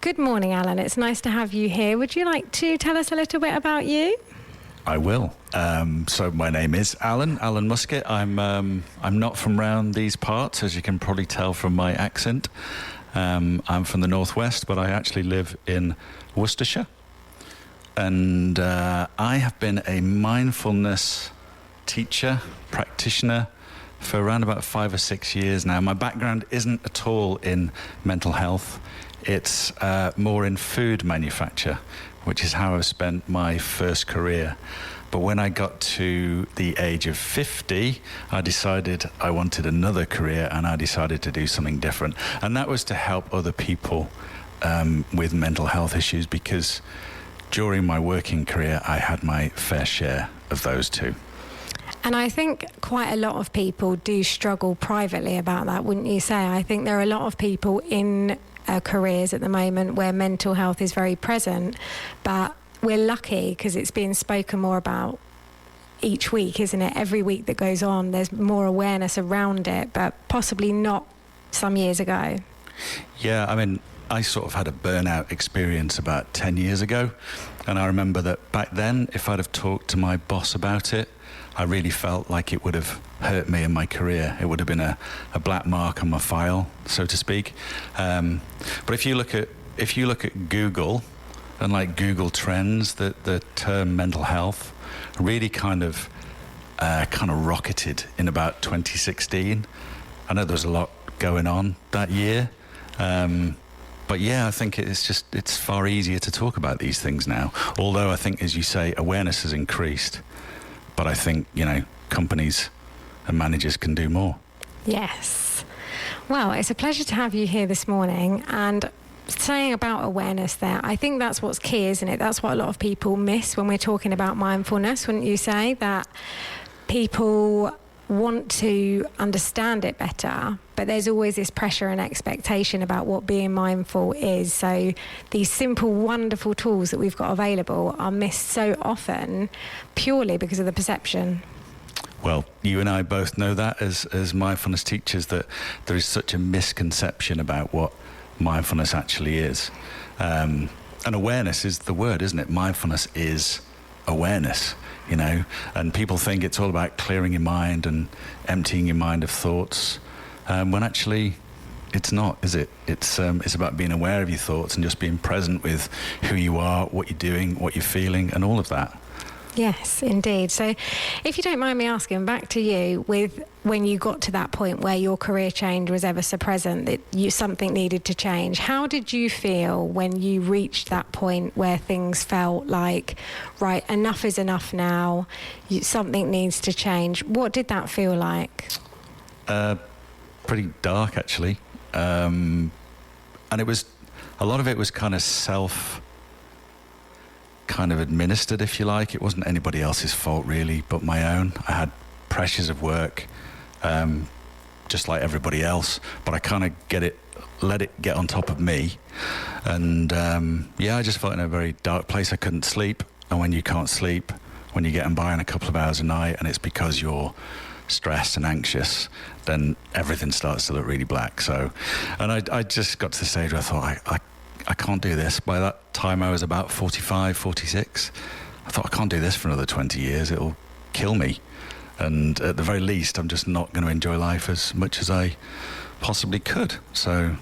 Good morning, Alan. It's nice to have you here. Would you like to tell us a little bit about you? I will. So my name is Alan Muskett. I'm not from round these parts, as you can probably tell from my accent. I'm from the northwest, but I actually live in Worcestershire. And I have been a mindfulness teacher, practitioner for around about 5 or 6 years now. My background isn't at all in mental health. It's more in food manufacture, which is how I've spent my first career. But when I got to the age of 50, I decided I wanted another career, and I decided to do something different. And that was to help other people with mental health issues, because during my working career, I had my fair share of those too. And I think quite a lot of people do struggle privately about that, wouldn't you say? I think there are a lot of people in careers at the moment where mental health is very present, but we're lucky because it's being spoken more about each week, isn't it? Every week that goes on, there's more awareness around it, but possibly not some years ago. Yeah, I mean, I sort of had a burnout experience about 10 years ago, and I remember that back then, if I'd have talked to my boss about it, I really felt like it would have hurt me in my career. It would have been a black mark on my file, so to speak. But if you look at Google and like Google Trends, the term mental health really kind of rocketed in about 2016. I know there was a lot going on that year. But yeah, I think it's far easier to talk about these things now. Although I think, as you say, awareness has increased. But I think, companies and managers can do more. Yes. Well, it's a pleasure to have you here this morning. And saying about awareness there, I think that's what's key, isn't it? That's what a lot of people miss when we're talking about mindfulness, wouldn't you say? That people want to understand it better, but there's always this pressure and expectation about what being mindful is. So these simple, wonderful tools that we've got available are missed so often purely because of the perception. Well, you and I both know that as mindfulness teachers, that there is such a misconception about what mindfulness actually is. And awareness is the word, isn't it? Mindfulness is awareness. And people think it's all about clearing your mind and emptying your mind of thoughts, when actually it's not, is it? It's about being aware of your thoughts and just being present with who you are, what you're doing, what you're feeling, and all of that. Yes, indeed. So if you don't mind me asking, back to you, with when you got to that point where your career change was ever so present, that something needed to change, how did you feel when you reached that point where things felt like, right, enough is enough now, something needs to change? What did that feel like? Pretty dark, actually. And a lot of it was kind of administered, if you like. It wasn't anybody else's fault really, but my own. I had pressures of work, just like everybody else, but I kind of let it get on top of me. And I just felt in a very dark place. I couldn't sleep. And when you can't sleep, when you're getting by on a couple of hours a night, and it's because you're stressed and anxious, then everything starts to look really black. So, and I just got to the stage where I thought, I can't do this. By that time, I was about 45, 46. I thought, I can't do this for another 20 years. It'll kill me. And at the very least, I'm just not going to enjoy life as much as I possibly could. So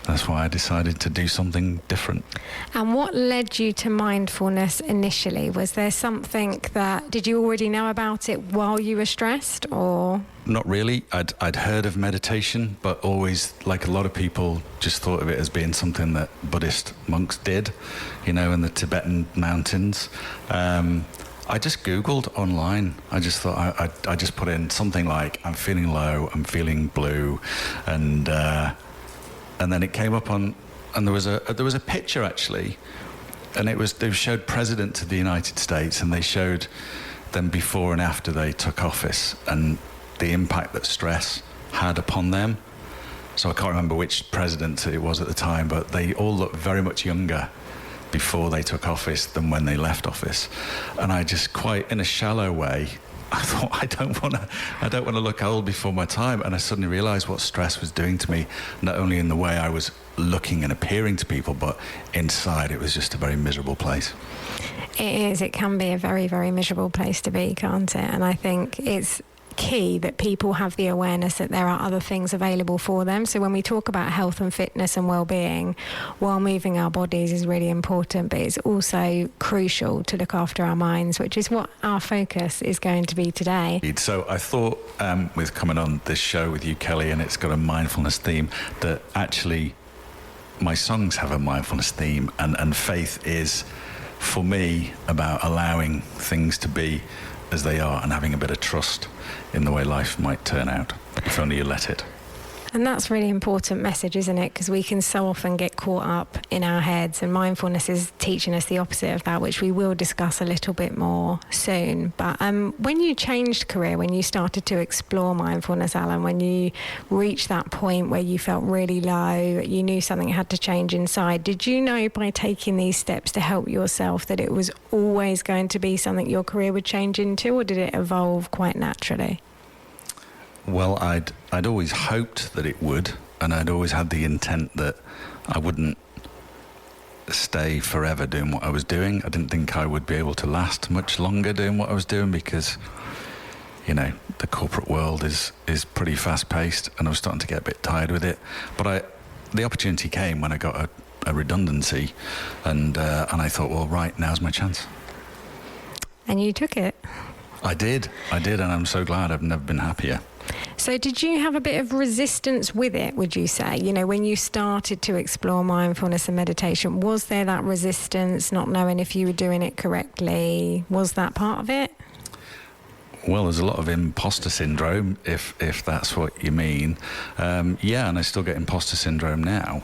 that's why I decided to do something different. And what led you to mindfulness initially? Was there something did you already know about it while you were stressed, or? Not really. I'd heard of meditation, but always, like a lot of people, just thought of it as being something that Buddhist monks did, in the Tibetan mountains. I just Googled online. I just thought I just put in something like, I'm feeling low, I'm feeling blue, and then it came up and there was a picture actually, and they showed presidents of the United States, and they showed them before and after they took office, and the impact that stress had upon them. So I can't remember which president it was at the time, but they all looked very much younger before they took office than when they left office. And I just, quite in a shallow way, I thought, I don't want to look old before my time. And I suddenly realised what stress was doing to me, not only in the way I was looking and appearing to people, but inside it was just a very miserable place. It is. It can be a very, very miserable place to be, can't it? And I think it's key that people have the awareness that there are other things available for them. So when we talk about health and fitness and well-being, while moving our bodies is really important, but it's also crucial to look after our minds, which is what our focus is going to be today. So I thought with coming on this show with you, Kelly, and it's got a mindfulness theme, that actually my songs have a mindfulness theme, and faith is, for me, about allowing things to be as they are and having a bit of trust in the way life might turn out, if only you let it. And that's a really important message, isn't it? Because we can so often get caught up in our heads, and mindfulness is teaching us the opposite of that, which we will discuss a little bit more soon. But when you changed career, when you started to explore mindfulness, Alan, when you reached that point where you felt really low, you knew something had to change inside, did you know by taking these steps to help yourself that it was always going to be something your career would change into, or did it evolve quite naturally? Well, I'd always hoped that it would, and I'd always had the intent that I wouldn't stay forever doing what I was doing. I didn't think I would be able to last much longer doing what I was doing because, you know, the corporate world is pretty fast-paced, and I was starting to get a bit tired with it. But the opportunity came when I got a redundancy, and I thought, well, right, now's my chance. And you took it. I did, and I'm so glad. I've never been happier. So did you have a bit of resistance with it, would you say? You know, when you started to explore mindfulness and meditation, was there that resistance, not knowing if you were doing it correctly? Was that part of it? Well, there's a lot of imposter syndrome, if that's what you mean. Yeah, and I still get imposter syndrome now.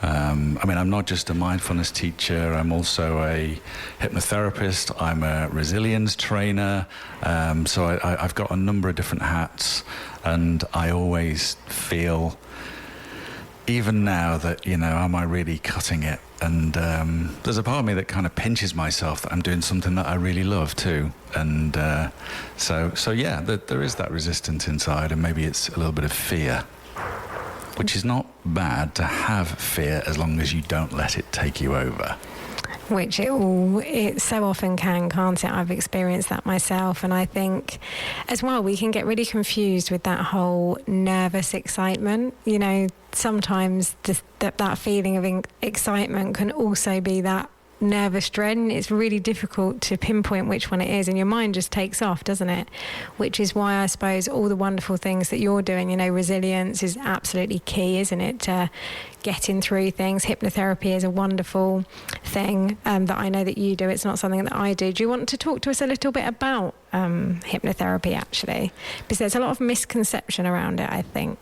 I mean, I'm not just a mindfulness teacher. I'm also a hypnotherapist. I'm a resilience trainer. So I've got a number of different hats, and I always feel, even now, that, you know, am I really cutting it? And there's a part of me that kind of pinches myself that I'm doing something that I really love too. And so yeah, there is that resistance inside, and maybe it's a little bit of fear, which is not bad to have fear as long as you don't let it take you over. Which it so often can't it? I've experienced that myself, and I think as well we can get really confused with that whole nervous excitement. You know, sometimes that feeling of excitement can also be that nervous dread, and it's really difficult to pinpoint which one it is, and your mind just takes off, doesn't it? Which is why I suppose all the wonderful things that you're doing, you know, resilience is absolutely key, isn't it, to getting through things. Hypnotherapy is a wonderful thing that I know that you do. It's not something that I do. Do you want to talk to us a little bit about hypnotherapy, actually? Because there's a lot of misconception around it, I think.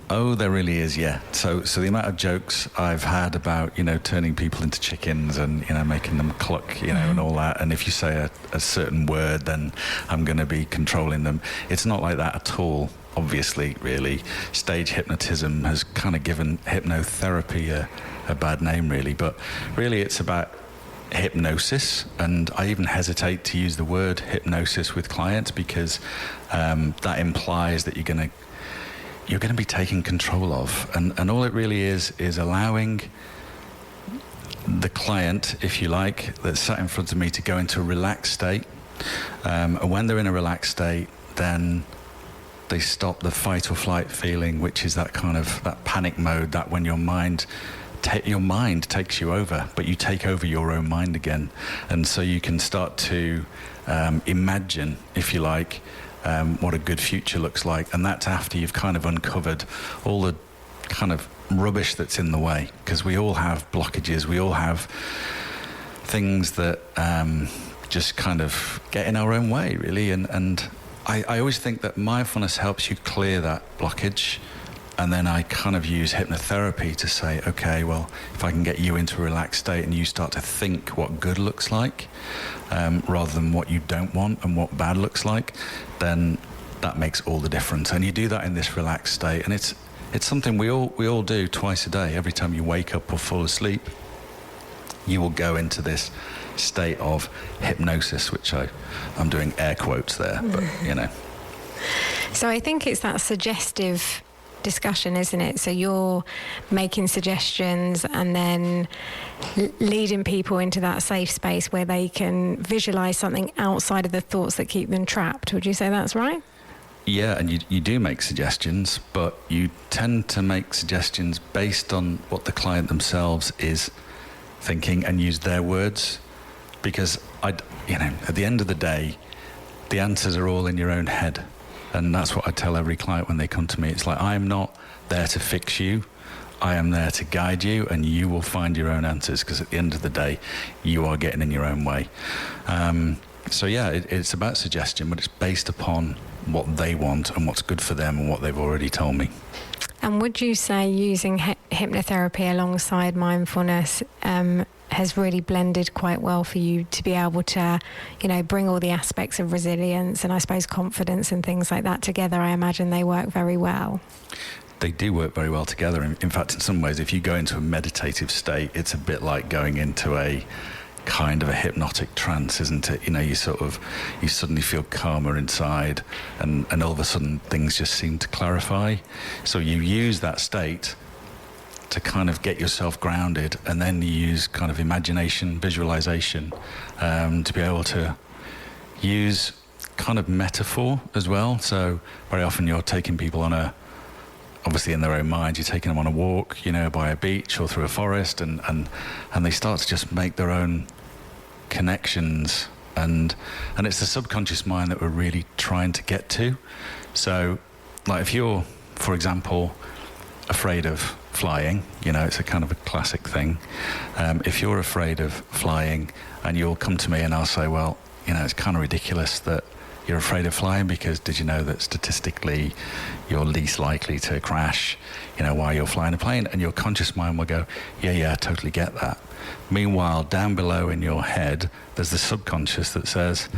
Oh, there really is, yeah. So the amount of jokes I've had about, you know, turning people into chickens and, you know, making them cluck, you know, and all that. And if you say a certain word, then I'm going to be controlling them. It's not like that at all, obviously, really. Stage hypnotism has kind of given hypnotherapy a bad name, really. But really, it's about hypnosis, and I even hesitate to use the word hypnosis with clients because that implies that you're going to be taking control of, and all it really is allowing the client, if you like, that's sat in front of me to go into a relaxed state, and when they're in a relaxed state, then they stop the fight or flight feeling, which is that kind of that panic mode, that when your mind takes you over, but you take over your own mind again, and so you can start to imagine, if you like, what a good future looks like. And that's after you've kind of uncovered all the kind of rubbish that's in the way, because we all have blockages, we all have things that just kind of get in our own way, really. And I always think that mindfulness helps you clear that blockage, and then I kind of use hypnotherapy to say, okay, well, if I can get you into a relaxed state and you start to think what good looks like, rather than what you don't want and what bad looks like, then that makes all the difference. And you do that in this relaxed state, and it's something we all do twice a day. Every time you wake up or fall asleep, you will go into this state of hypnosis, which I'm doing air quotes there, but So I think it's that suggestive discussion, isn't it? So you're making suggestions and then leading people into that safe space where they can visualize something outside of the thoughts that keep them trapped. Would you say that's right? Yeah, and you do make suggestions, but you tend to make suggestions based on what the client themselves is thinking and use their words, because at the end of the day, the answers are all in your own head. And that's what I tell every client when they come to me. It's like, I'm not there to fix you. I am there to guide you, and you will find your own answers, because at the end of the day, you are getting in your own way. So yeah, it's about suggestion, but it's based upon what they want and what's good for them and what they've already told me. And would you say using hypnotherapy alongside mindfulness has really blended quite well for you to be able to, bring all the aspects of resilience and I suppose confidence and things like that together? I imagine they work very well. They do work very well together. In fact, in some ways, if you go into a meditative state, it's a bit like going into a kind of a hypnotic trance, isn't it? You suddenly feel calmer inside, and all of a sudden things just seem to clarify. So you use that state to kind of get yourself grounded, and then you use kind of imagination, visualization, to be able to use kind of metaphor as well. So very often you're taking people obviously in their own mind, you're taking them on a walk, by a beach or through a forest, and they start to just make their own connections, and it's the subconscious mind that we're really trying to get to. So, like if you're, for example, afraid of flying, it's a kind of a classic thing. If you're afraid of flying, and you'll come to me and I'll say, well, it's kind of ridiculous that you're afraid of flying, because did you know that statistically you're least likely to crash, while you're flying a plane? And your conscious mind will go, yeah, I totally get that. Meanwhile, down below in your head, there's the subconscious that says,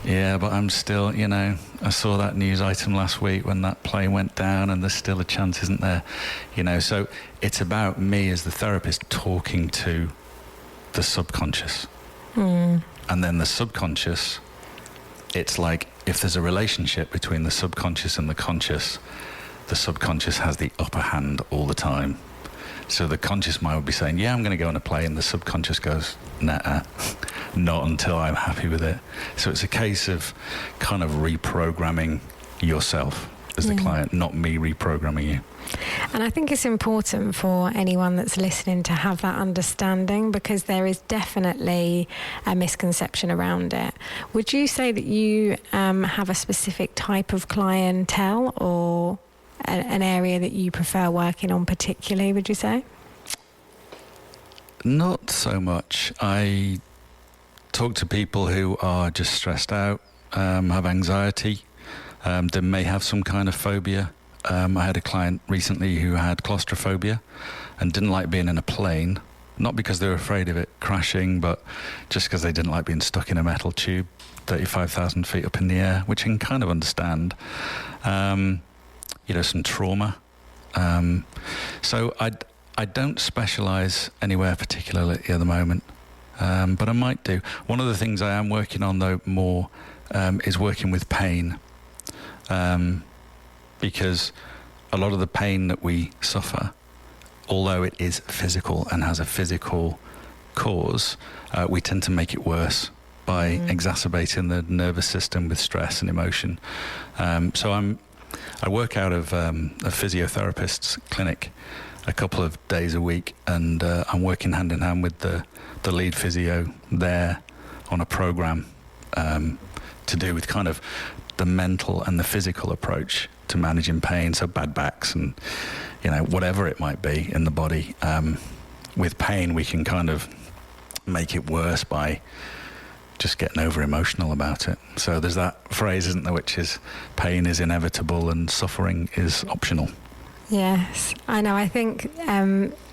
yeah, but I'm still, I saw that news item last week when that plane went down, and there's still a chance, isn't there? So it's about me as the therapist talking to the subconscious. And then the subconscious, it's like if there's a relationship between the subconscious and the subconscious has the upper hand all the time. So the conscious mind would be saying, yeah, I'm going to go on a plane. The subconscious goes, nah, not until I'm happy with it. So it's a case of kind of reprogramming yourself as the client, not me reprogramming you. And I think it's important for anyone that's listening to have that understanding, because there is definitely a misconception around it. Would you say that you have a specific type of clientele, or an area that you prefer working on particularly, would you say? Not so much. I talk to people who are just stressed out, have anxiety, they may have some kind of phobia. I had a client recently who had claustrophobia and didn't like being in a plane, not because they were afraid of it crashing, but just because they didn't like being stuck in a metal tube 35,000 feet up in the air, which I can kind of understand. Some trauma. So I don't specialise anywhere particularly at the moment, but I might do. One of the things I am working on, though, more is working with pain. Because a lot of the pain that we suffer, although it is physical and has a physical cause, we tend to make it worse by exacerbating the nervous system with stress and emotion. So I work out of a physiotherapist's clinic a couple of days a week, and I'm working hand in hand with the lead physio there on a program to do with kind of the mental and the physical approach to managing pain, so bad backs and whatever it might be in the body. With pain, we can kind of make it worse by just getting over emotional about it. So there's that phrase, isn't there, which is pain is inevitable and suffering is optional. Yes, I know. I think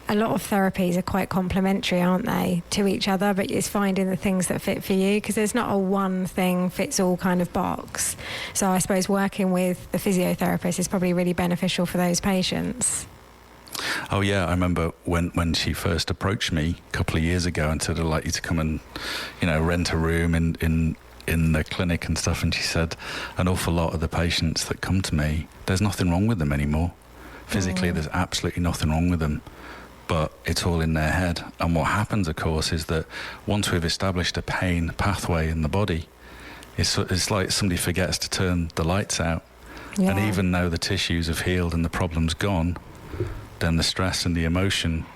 a lot of therapies are quite complementary, aren't they, to each other, but it's finding the things that fit for you, because there's not a one thing fits all kind of box. So I suppose working with the physiotherapist is probably really beneficial for those patients. Oh yeah, I remember when she first approached me a couple of years ago and said, I'd like you to come and, rent a room in the clinic and stuff. And she said, an awful lot of the patients that come to me, there's nothing wrong with them anymore. Physically, there's absolutely nothing wrong with them, but it's all in their head. And what happens, of course, is that once we've established a pain pathway in the body, it's like somebody forgets to turn the lights out. Yeah. And even though the tissues have healed and the problem's gone, then the stress and the emotion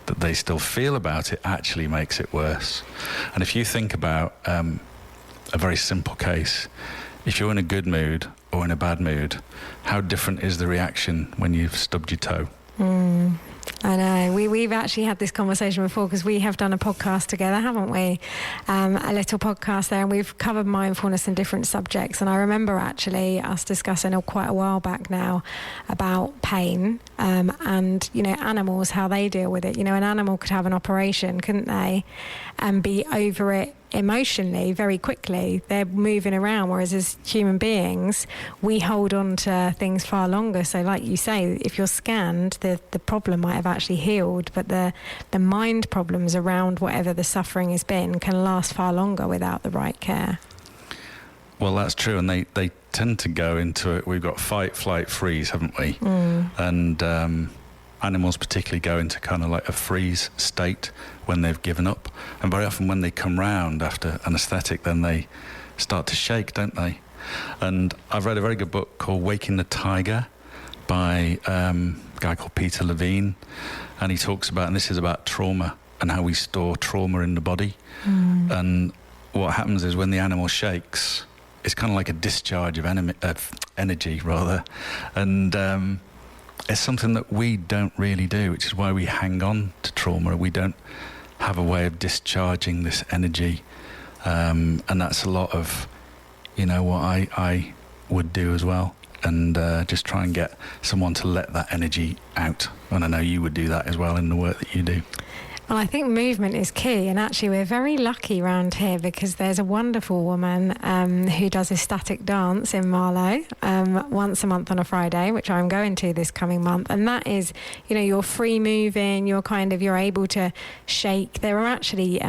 that they still feel about it actually makes it worse. And if you think about a very simple case, if you're in a good mood or in a bad mood, how different is the reaction when you've stubbed your toe? I know. We've actually had this conversation before because we have done a podcast together, haven't we? A little podcast there, and we've covered mindfulness and different subjects. And I remember actually us discussing quite a while back now about pain and, animals, how they deal with it. An animal could have an operation, couldn't they? And be over it emotionally very quickly. They're moving around, whereas as human beings we hold on to things far longer. So like you say, if you're scanned, the problem might have actually healed, but the mind problems around whatever the suffering has been can last far longer without the right care. Well, that's true, and they tend to go into it. We've got fight, flight, freeze, haven't we? And animals particularly go into kind of like a freeze state when they've given up, and very often when they come round after anaesthetic, then they start to shake, don't they? And I've read a very good book called Waking the Tiger by a guy called Peter Levine, and he talks about, and this is about trauma and how we store trauma in the body. And what happens is when the animal shakes, it's kind of like a discharge of energy rather, and it's something that we don't really do, which is why we hang on to trauma. We don't have a way of discharging this energy, and that's a lot of, what I would do as well, and just try and get someone to let that energy out. And I know you would do that as well in the work that you do. Well, I think movement is key, and actually we're very lucky around here because there's a wonderful woman who does a static dance in Marlow once a month on a Friday, which I'm going to this coming month, and that is, you're free moving, you're able to shake. There are actually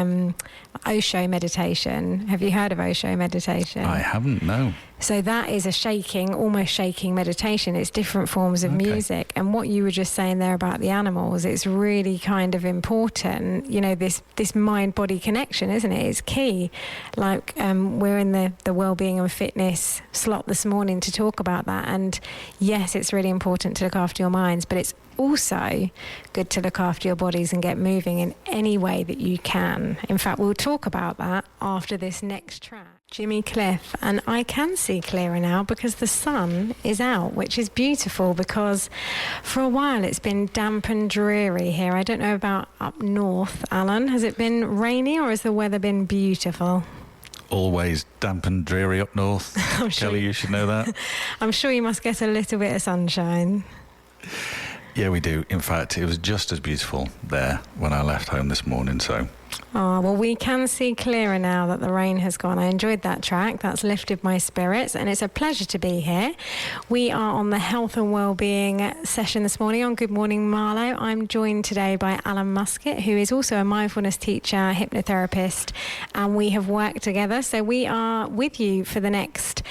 Osho meditation. Have you heard of Osho meditation? I haven't, no. So that is a almost shaking meditation. It's different forms of music. And what you were just saying there about the animals, it's really kind of important, this mind-body connection, isn't it? It's key. Like we're in the wellbeing and fitness slot this morning to talk about that. And yes, it's really important to look after your minds, but it's also good to look after your bodies and get moving in any way that you can. In fact, we'll talk about that after this next track. Jimmy Cliff, and I can see clearer now because the sun is out, which is beautiful because for a while it's been damp and dreary here. I don't know about up north, Alan. Has it been rainy or has the weather been beautiful? Always damp and dreary up north. Kelly, you should know that. I'm sure you must get a little bit of sunshine. Yeah, we do. In fact, it was just as beautiful there when I left home this morning, so... Oh, well, we can see clearer now that the rain has gone. I enjoyed that track. That's lifted my spirits, and it's a pleasure to be here. We are on the health and wellbeing session this morning on Good Morning Marlow. I'm joined today by Alan Muskett, who is also a mindfulness teacher, hypnotherapist, and we have worked together. So we are with you for the next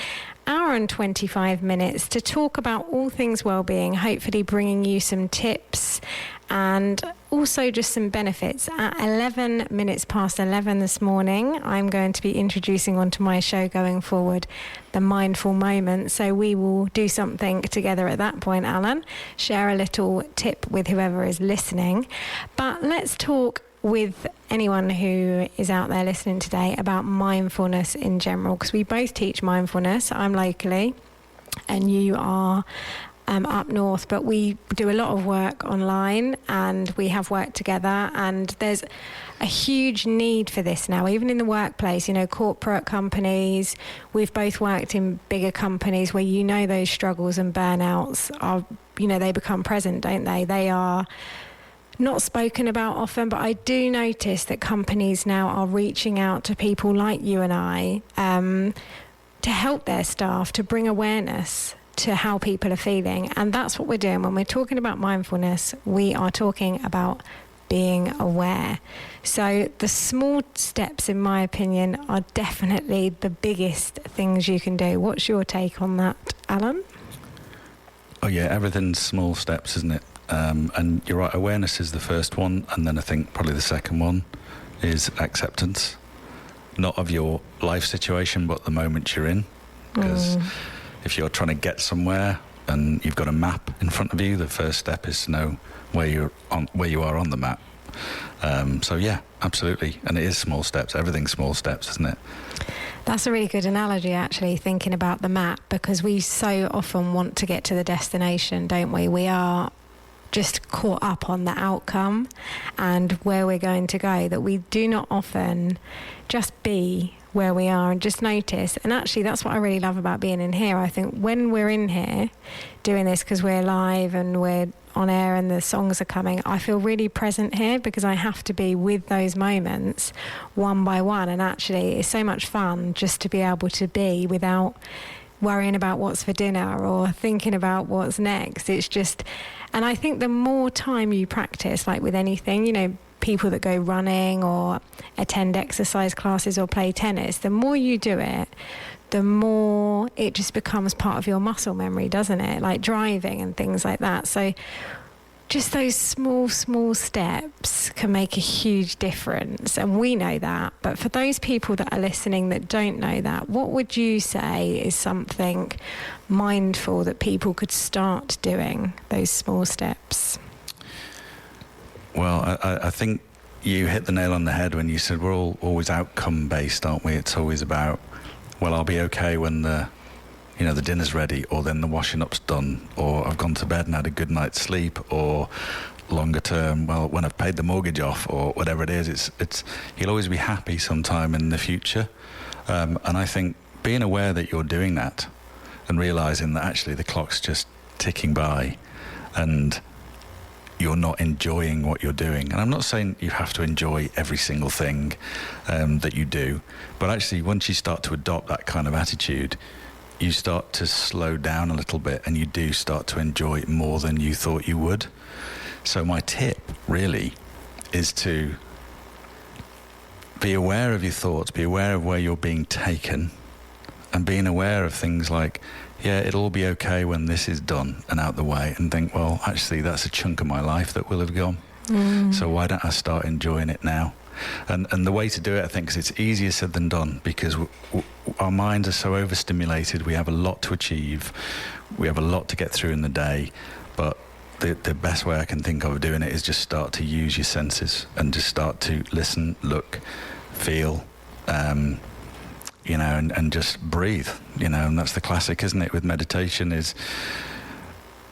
hour and 25 minutes to talk about all things wellbeing, hopefully bringing you some tips and also just some benefits. At 11 minutes past 11 this morning, I'm going to be introducing onto my show going forward the mindful moment. So we will do something together at that point, Alan, share a little tip with whoever is listening. But let's talk with anyone who is out there listening today about mindfulness in general, because we both teach mindfulness. I'm locally and you are up north, but we do a lot of work online and we have worked together, and there's a huge need for this now, even in the workplace, corporate companies. We've both worked in bigger companies where those struggles and burnouts are, they become present, don't they? They are not spoken about often, but I do notice that companies now are reaching out to people like you and I to help their staff, to bring awareness to how people are feeling. And that's what we're doing. When we're talking about mindfulness, we are talking about being aware. So the small steps, in my opinion, are definitely the biggest things you can do. What's your take on that, Alan? Oh yeah, everything's small steps, isn't it? And you're right, awareness is the first one, and then I think probably the second one is acceptance, not of your life situation, but the moment you're in. Because if you're trying to get somewhere and you've got a map in front of you, the first step is to know where you are on the map. So yeah, absolutely. And it is small steps. Everything's small steps, isn't it? That's a really good analogy, actually, thinking about the map, because we so often want to get to the destination, don't we? We are just caught up on the outcome and where we're going to go, that we do not often just be where we are and just notice. And actually, that's what I really love about being in here. I think when we're in here doing this, because we're live and we're on air and the songs are coming, I feel really present here, because I have to be with those moments one by one. And actually, it's so much fun just to be able to be without worrying about what's for dinner or thinking about what's next. It's just, and I think the more time you practice, like with anything, you know, people that go running or attend exercise classes or play tennis, the more you do it, the more it just becomes part of your muscle memory, doesn't it? Like driving and things like that. So just those small steps can make a huge difference. And we know that. But for those people that are listening that don't know that, what would you say is something mindful that people could start doing, those small steps? Well, I think you hit the nail on the head when you said we're all always outcome based, aren't we? It's always about, well, I'll be okay when the dinner's ready, or then the washing up's done, or I've gone to bed and had a good night's sleep, or longer term, well, when I've paid the mortgage off, or whatever it is. It's you'll always be happy sometime in the future. And I think being aware that you're doing that and realizing that actually the clock's just ticking by and you're not enjoying what you're doing. And I'm not saying you have to enjoy every single thing that you do, but actually once you start to adopt that kind of attitude, you start to slow down a little bit and you do start to enjoy it more than you thought you would. So my tip really is to be aware of your thoughts, be aware of where you're being taken, and being aware of things like, yeah, it'll all be okay when this is done and out the way, and think, well, actually that's a chunk of my life that will have gone. So why don't I start enjoying it now? And the way to do it, I think, is it's easier said than done, because our minds are so overstimulated. We have a lot to achieve. We have a lot to get through in the day. But the best way I can think of doing it is just start to use your senses and just start to listen, look, feel, and just breathe, and that's the classic, isn't it, with meditation, is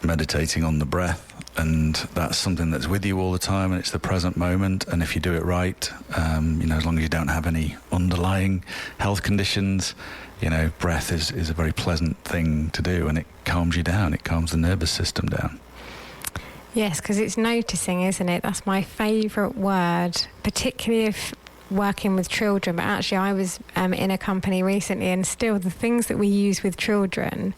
meditating on the breath. And that's something that's with you all the time, and it's the present moment. And if you do it right, as long as you don't have any underlying health conditions, breath is a very pleasant thing to do, and it calms you down. It calms the nervous system down. Yes, because it's noticing, isn't it? That's my favourite word, particularly if working with children. But actually I was in a company recently, and still the things that we use with children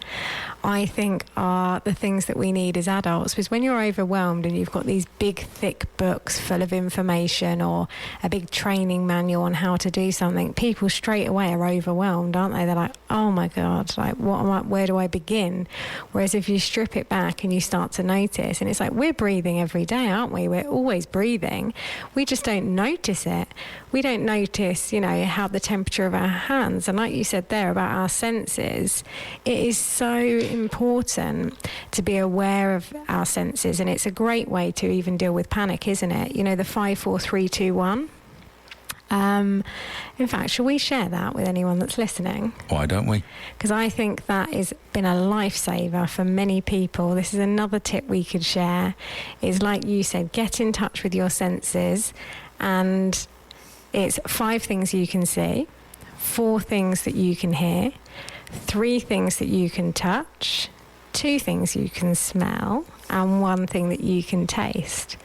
I think are the things that we need as adults. Because when you're overwhelmed and you've got these big thick books full of information, or a big training manual on how to do something, people straight away are overwhelmed, aren't they? They're like, oh my God, like where do I begin? Whereas if you strip it back and you start to notice, and it's like, we're breathing every day, aren't we? We're always breathing. We just don't notice it. We don't notice, how the temperature of our hands, and like you said there about our senses, it is so important to be aware of our senses. And it's a great way to even deal with panic, isn't it? The 5, 4, 3, 2, 1. In fact, shall we share that with anyone that's listening? Why don't we? Because I think that has been a lifesaver for many people. This is another tip we could share, is like you said, get in touch with your senses. And it's 5 things you can see, 4 things that you can hear, 3 things that you can touch, 2 things you can smell, and 1 thing that you can taste.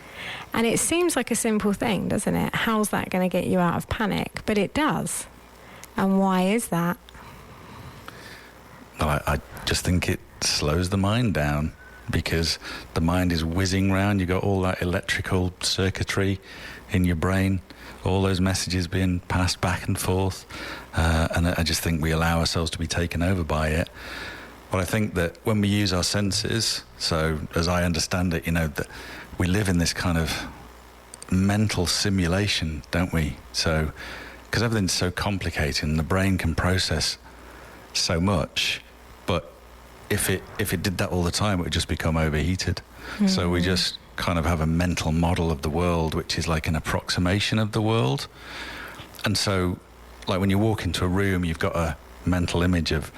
And it seems like a simple thing, doesn't it? How's that going to get you out of panic? But it does. And why is that? Well, I just think it slows the mind down, because the mind is whizzing round. You've got all that electrical circuitry in your brain, all those messages being passed back and forth, and I just think we allow ourselves to be taken over by it. But I think that when we use our senses, so as I understand it, that we live in this kind of mental simulation, don't we? So, because everything's so complicated and the brain can process so much, but if it did that all the time, it would just become overheated. So we just kind of have a mental model of the world, which is like an approximation of the world. And so, like when you walk into a room, you've got a mental image of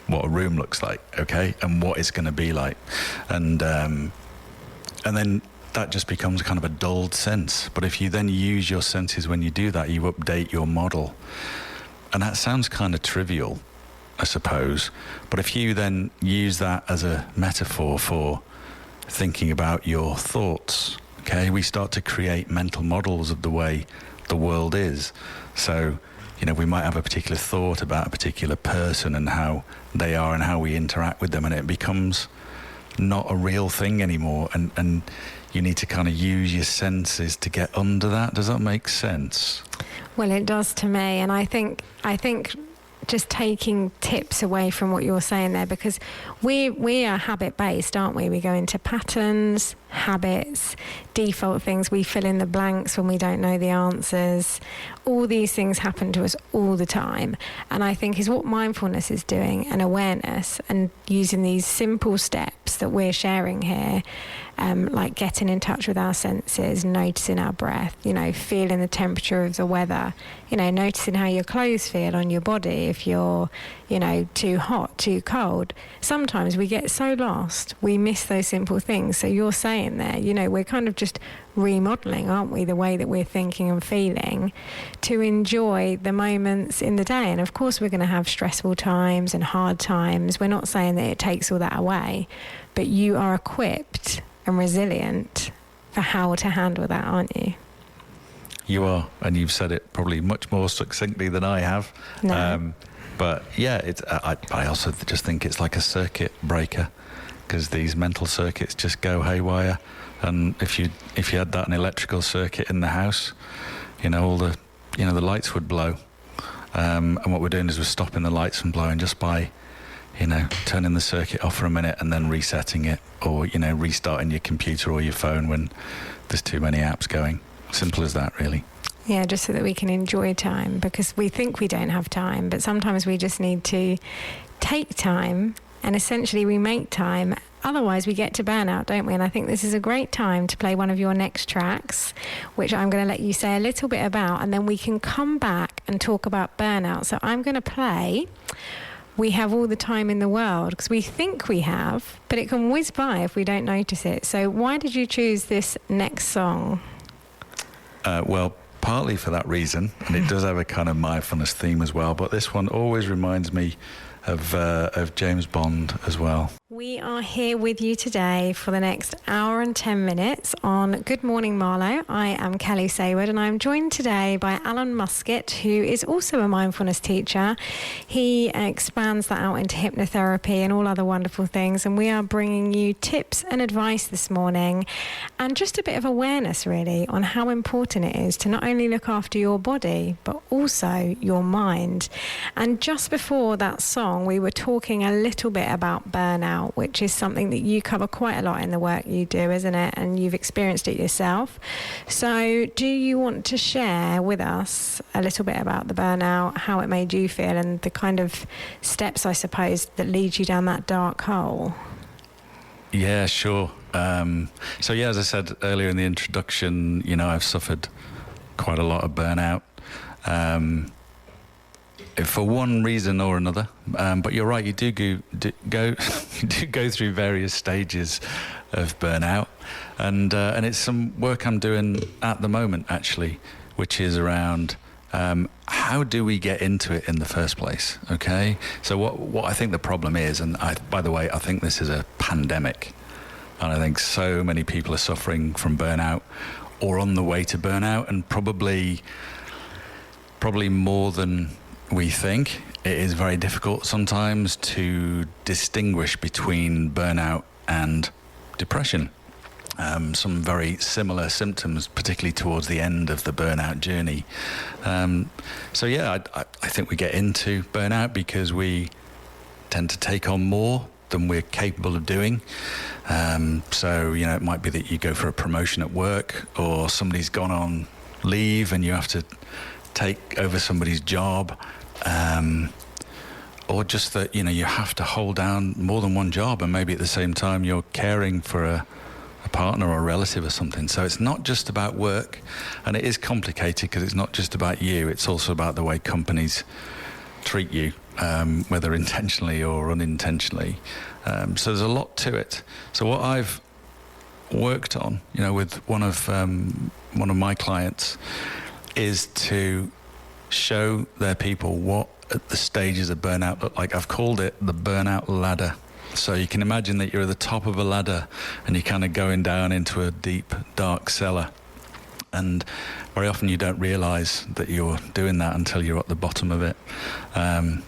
what a room looks like, okay, and what it's going to be like, and then that just becomes kind of a dulled sense. But if you then use your senses when you do that, you update your model. And that sounds kind of trivial, I suppose, but if you then use that as a metaphor for thinking about your thoughts, okay, we start to create mental models of the way the world is. So, we might have a particular thought about a particular person and how they are and how we interact with them, and it becomes not a real thing anymore, and you need to kind of use your senses to get under that. Does that make sense? Well, it does to me, and I think just taking tips away from what you're saying there, because we are habit based, aren't we? We go into patterns, habits, default things. We fill in the blanks when we don't know the answers. All these things happen to us all the time, and I think is what mindfulness is doing, and awareness, and using these simple steps that we're sharing here, like getting in touch with our senses, noticing our breath, feeling the temperature of the weather, noticing how your clothes feel on your body, if you're too hot, too cold. Sometimes we get so lost, we miss those simple things. So you're saying there, we're kind of just remodeling, aren't we, the way that we're thinking and feeling to enjoy the moments in the day. And of course we're going to have stressful times and hard times. We're not saying that it takes all that away, but you are equipped and resilient for how to handle that, aren't you? You are, and you've said it probably much more succinctly than I have. No. But yeah, I also just think it's like a circuit breaker, because these mental circuits just go haywire. And if you had that an electrical circuit in the house, all the the lights would blow. And what we're doing is we're stopping the lights from blowing just by turning the circuit off for a minute and then resetting it, or restarting your computer or your phone when there's too many apps going. Simple as that, really. Yeah, just so that we can enjoy time, because we think we don't have time, but sometimes we just need to take time, and essentially we make time. Otherwise we get to burnout, don't we? And I think this is a great time to play one of your next tracks, which I'm going to let you say a little bit about, and then we can come back and talk about burnout. So I'm going to play We Have All the Time in the World, because we think we have, but it can whiz by if we don't notice it. So why did you choose this next song? Well, partly for that reason, and it does have a kind of mindfulness theme as well, but this one always reminds me of James Bond as well. We are here with you today for the next hour and 10 minutes on Good Morning Marlow. I am Kelly Saward, and I'm joined today by Alan Muskett, who is also a mindfulness teacher. He expands that out into hypnotherapy and all other wonderful things, and we are bringing you tips and advice this morning, and just a bit of awareness really on how important it is to not only look after your body but also your mind. And just before that song, we were talking a little bit about burnout, which is something that you cover quite a lot in the work you do, isn't it? And you've experienced it yourself. So do you want to share with us a little bit about the burnout, how it made you feel, and the kind of steps, I suppose, that lead you down that dark hole? Yeah, sure. So yeah, as I said earlier in the introduction, I've suffered quite a lot of burnout. For one reason or another, but you're right. You do go through various stages of burnout, and it's some work I'm doing at the moment actually, which is around how do we get into it in the first place? Okay, so what I think the problem is, and by the way, I think this is a pandemic, and I think so many people are suffering from burnout or on the way to burnout, and probably more than we think. it is very difficult sometimes to distinguish between burnout and depression. Some very similar symptoms, particularly towards the end of the burnout journey. I think we get into burnout because we tend to take on more than we're capable of doing. It might be that you go for a promotion at work, or somebody's gone on leave and you have to take over somebody's job, or just that, you have to hold down more than one job, and maybe at the same time you're caring for a partner or a relative or something. So it's not just about work, and it is complicated because it's not just about you, it's also about the way companies treat you, whether intentionally or unintentionally. So there's a lot to it. So what I've worked on, with one of my clients, is to show their people what the stages of burnout look like. I've called it the burnout ladder. So you can imagine that you're at the top of a ladder and you're kind of going down into a deep, dark cellar. And very often you don't realise that you're doing that until you're at the bottom of it.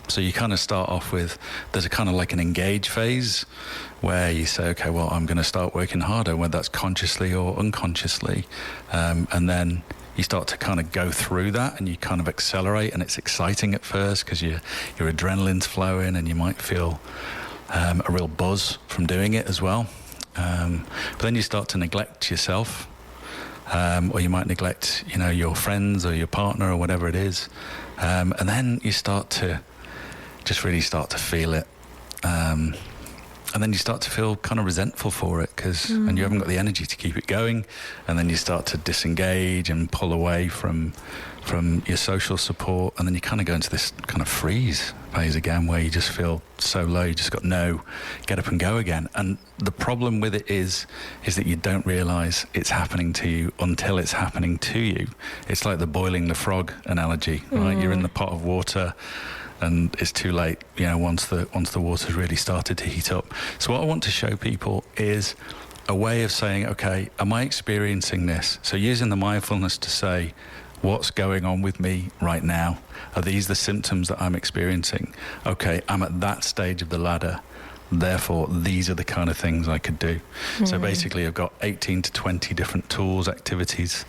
So you kind of start off with, there's a kind of like an engage phase where you say, okay, well, I'm going to start working harder, whether that's consciously or unconsciously. And then you start to kind of go through that and you kind of accelerate, and it's exciting at first because your adrenaline's flowing and you might feel a real buzz from doing it as well. But then you start to neglect yourself. Or you might neglect, your friends or your partner or whatever it is. And then you start to just really start to feel it. And then you start to feel kind of resentful for it and you haven't got the energy to keep it going. And then you start to disengage and pull away from your social support. And then you kind of go into this kind of freeze phase again, where you just feel so low, you just got get up and go again. And the problem with it is that you don't realise it's happening to you until it's happening to you. It's like the boiling the frog analogy, right? You're in the pot of water and it's too late, once the water's really started to heat up. So what I want to show people is a way of saying, okay, am I experiencing this? So using the mindfulness to say, what's going on with me right now? Are these the symptoms that I'm experiencing? Okay, I'm at that stage of the ladder. Therefore, these are the kind of things I could do. So basically, I've got 18 to 20 different tools, activities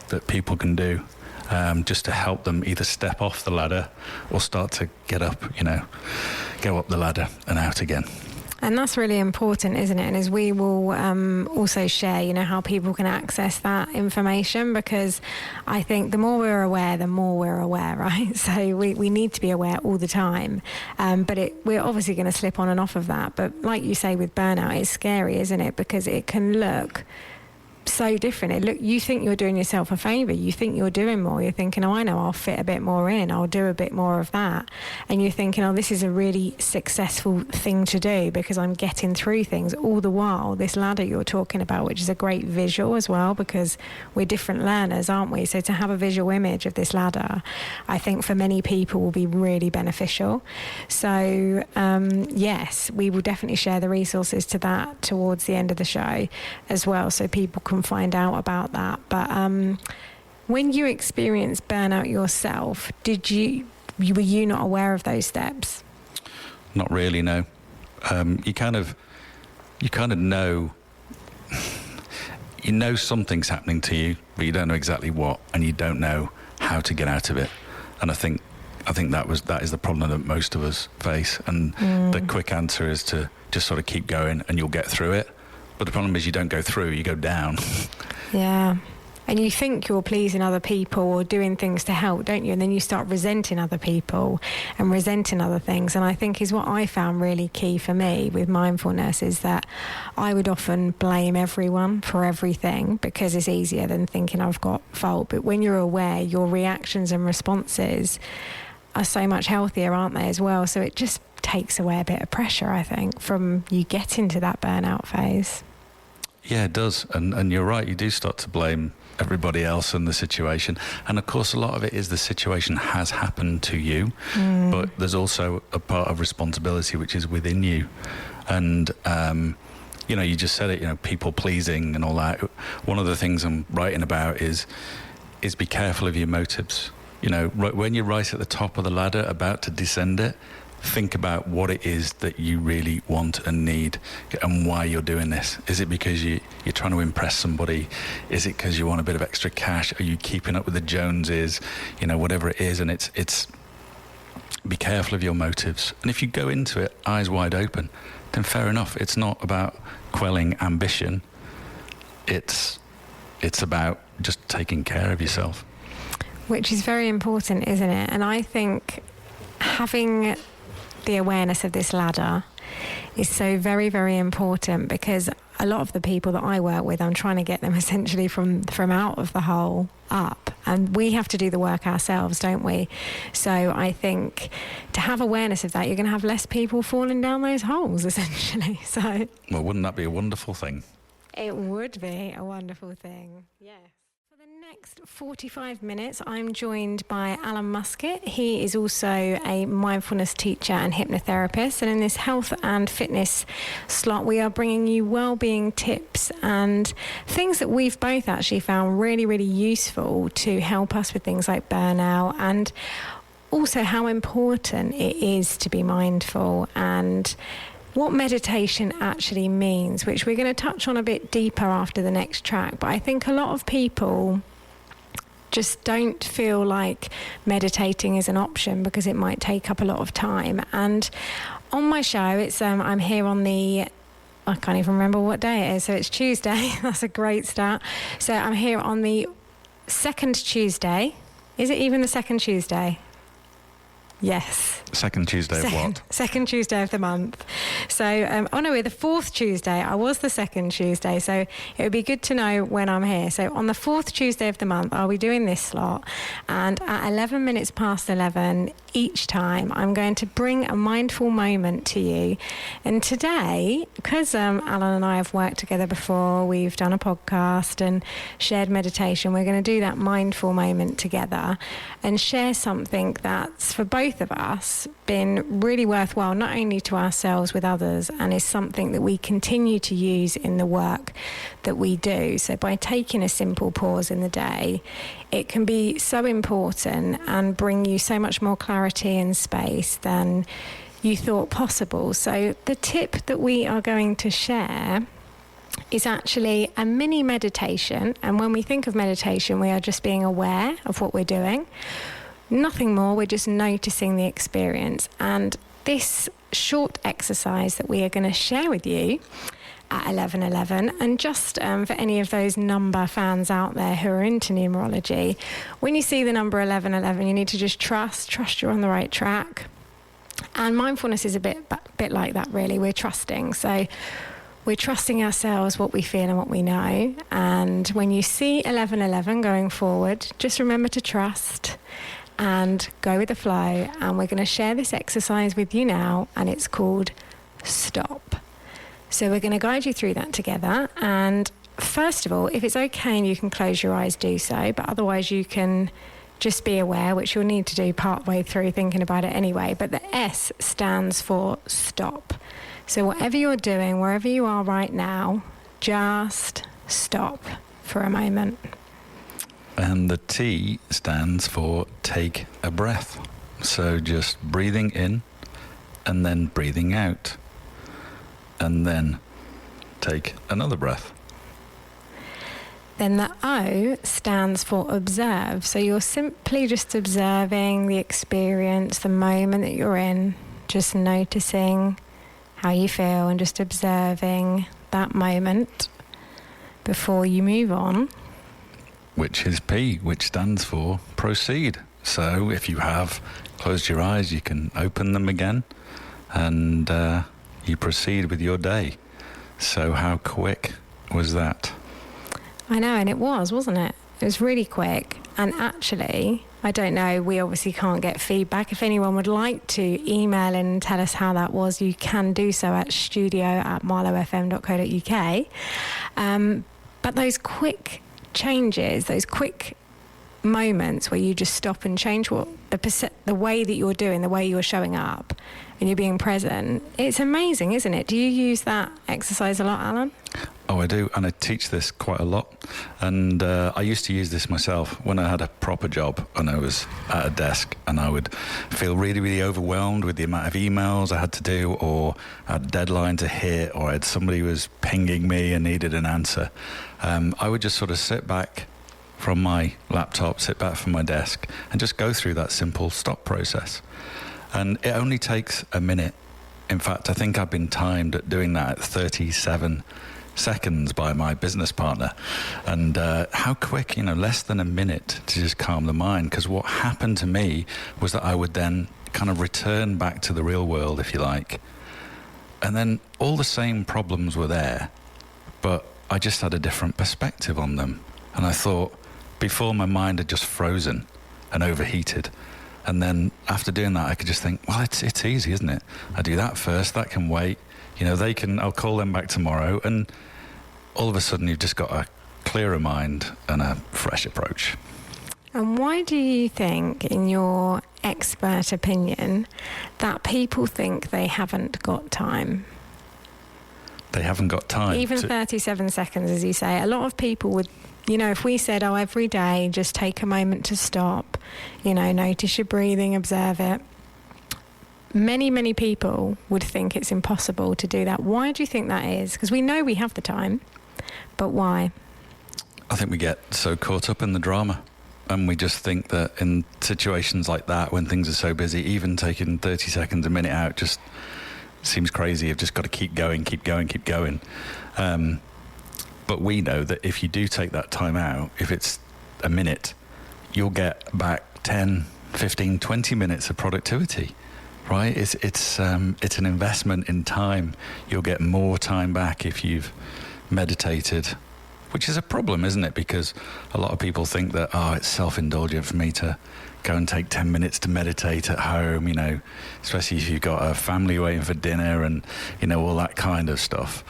that people can do just to help them either step off the ladder or start to get up, go up the ladder and out again. And that's really important, isn't it? And as we will also share, how people can access that information, because I think the more we're aware, right? So we need to be aware all the time. But we're obviously going to slip on and off of that. But like you say with burnout, it's scary, isn't it? Because it can look so different. You think you're doing yourself a favour. You think you're doing more. You're thinking, I know, I'll fit a bit more in. I'll do a bit more of that. And you're thinking, this is a really successful thing to do because I'm getting through things. All the while, this ladder you're talking about, which is a great visual as well, because we're different learners, aren't we? So to have a visual image of this ladder, I think for many people will be really beneficial. So, yes, we will definitely share the resources to that towards the end of the show as well, so people can find out about that. But when you experienced burnout yourself, were you not aware of those steps? Not really, no. You kind of know, something's happening to you, but you don't know exactly what, and you don't know how to get out of it. And I think that is the problem that most of us face. And the quick answer is to just sort of keep going, and you'll get through it. But the problem is you don't go through, you go down. Yeah. And you think you're pleasing other people or doing things to help, don't you? And then you start resenting other people and resenting other things. And I think is what I found really key for me with mindfulness is that I would often blame everyone for everything because it's easier than thinking I've got fault. But when you're aware, your reactions and responses are so much healthier, aren't they, as well? So it just takes away a bit of pressure, I think, from you getting to that burnout phase. Yeah, it does. And you're right, you do start to blame everybody else in the situation. And of course, a lot of it is the situation has happened to you, but there's also a part of responsibility which is within you. And, you just said it, people pleasing and all that. One of the things I'm writing about is be careful of your motives. when you're right at the top of the ladder, about to descend it, think about what it is that you really want and need and why you're doing this. Is it because you're trying to impress somebody? Is it because you want a bit of extra cash? Are you keeping up with the Joneses? Whatever it is. And it's be careful of your motives. And if you go into it eyes wide open, then fair enough. It's not about quelling ambition. It's about just taking care of yourself. Which is very important, isn't it? And I think having the awareness of this ladder is so very, very important, because a lot of the people that I work with, I'm trying to get them essentially from out of the hole up, and we have to do the work ourselves, don't we? So I think to have awareness of that, you're going to have less people falling down those holes, essentially. So, well, wouldn't that be a wonderful thing? It would be a wonderful thing, yes. Next 45 minutes, I'm joined by Alan Muskett. He is also a mindfulness teacher and hypnotherapist. And in this health and fitness slot, we are bringing you well-being tips and things that we've both actually found really, really useful to help us with things like burnout, and also how important it is to be mindful, and what meditation actually means, which we're going to touch on a bit deeper after the next track. But I think a lot of people just don't feel like meditating is an option because it might take up a lot of time. And on my show, it's I'm here on I can't even remember what day it is, so it's Tuesday. That's a great start. So I'm here on the second Tuesday. Is it even the second Tuesday? Yes. Second Tuesday of what? Second Tuesday of the month. So, we're the fourth Tuesday. I was the second Tuesday, so it would be good to know when I'm here. So on the fourth Tuesday of the month, I'll be doing this slot, and at 11 minutes past 11 each time, I'm going to bring a mindful moment to you. And today, because Alan and I have worked together before, we've done a podcast and shared meditation, we're going to do that mindful moment together and share something that's, for both of us, been really worthwhile, not only to ourselves, with others, and is something that we continue to use in the work that we do. So by taking a simple pause in the day, it can be so important and bring you so much more clarity and space than you thought possible. So the tip that we are going to share is actually a mini meditation. And when we think of meditation, we are just being aware of what we're doing. Nothing more, we're just noticing the experience. And this short exercise that we are going to share with you at 11:11, and just for any of those number fans out there who are into numerology, when you see the number 11:11, you need to just trust you're on the right track. And mindfulness is a bit like that, really. We're trusting. So we're trusting ourselves, what we feel and what we know. And when you see 11:11 going forward, just remember to trust and go with the flow. And we're going to share this exercise with you now, and it's called Stop. So we're going to guide you through that together. And first of all, if it's okay and you can close your eyes, do so. But otherwise you can just be aware, which you'll need to do part way through thinking about it anyway. But the S stands for stop. So whatever you're doing, wherever you are right now, just stop for a moment. And the T stands for take a breath. So just breathing in and then breathing out. And then take another breath. Then the O stands for observe. So you're simply just observing the experience, the moment that you're in, just noticing how you feel and just observing that moment before you move on. Which is P, which stands for proceed. So if you have closed your eyes, you can open them again and you proceed with your day. So how quick was that? I know, and it was, wasn't it? It was really quick. And actually, I don't know, we obviously can't get feedback. If anyone would like to email and tell us how that was, you can do so at studio@marlowfm.co.uk. But those quick changes, those quick moments where you just stop and change what the way that you're doing, the way you're showing up, and you're being present. It's amazing, isn't it? Do you use that exercise a lot, Alan? Oh, I do, and I teach this quite a lot. And I used to use this myself when I had a proper job and I was at a desk, and I would feel really, really overwhelmed with the amount of emails I had to do, or I had a deadline to hit, or I had somebody who was pinging me and needed an answer. I would just sort of sit back from my laptop, sit back from my desk, and just go through that simple stop process. And it only takes a minute. In fact, I think I've been timed at doing that at 37 seconds by my business partner. And how quick, less than a minute to just calm the mind. Because what happened to me was that I would then kind of return back to the real world, if you like. And then all the same problems were there, but I just had a different perspective on them. And I thought, before, my mind had just frozen and overheated. And then after doing that, I could just think, well, it's easy, isn't it? I do that first, that can wait. I'll call them back tomorrow. And all of a sudden, you've just got a clearer mind and a fresh approach. And why do you think, in your expert opinion, that people think they haven't got time? They haven't got time. Even 37 seconds, as you say. A lot of people would, if we said, every day, just take a moment to stop, notice your breathing, observe it. Many, many people would think it's impossible to do that. Why do you think that is? Because we know we have the time, but why? I think we get so caught up in the drama, and we just think that in situations like that, when things are so busy, even taking 30 seconds, a minute out just seems crazy. You've just got to keep going. But we know that if you do take that time out, if it's a minute, you'll get back 10, 15, 20 minutes of productivity. Right? It's an investment in time. You'll get more time back if you've meditated, which is a problem, isn't it? Because a lot of people think that, it's self-indulgent for me to go and take 10 minutes to meditate at home, especially if you've got a family waiting for dinner and, all that kind of stuff.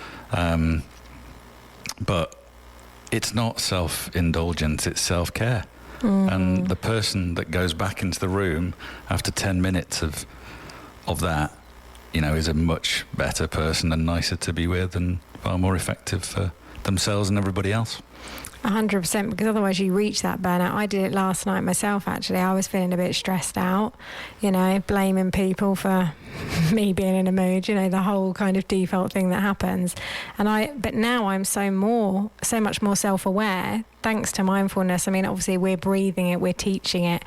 But it's not self-indulgence, it's self-care. And the person that goes back into the room after 10 minutes of that, is a much better person and nicer to be with and far more effective for themselves and everybody else. 100%, because otherwise you reach that burnout. I did it last night myself, actually. I was feeling a bit stressed out, blaming people for me being in a mood, the whole kind of default thing that happens. But now I'm so much more self-aware, thanks to mindfulness. I mean, obviously we're breathing it, we're teaching it.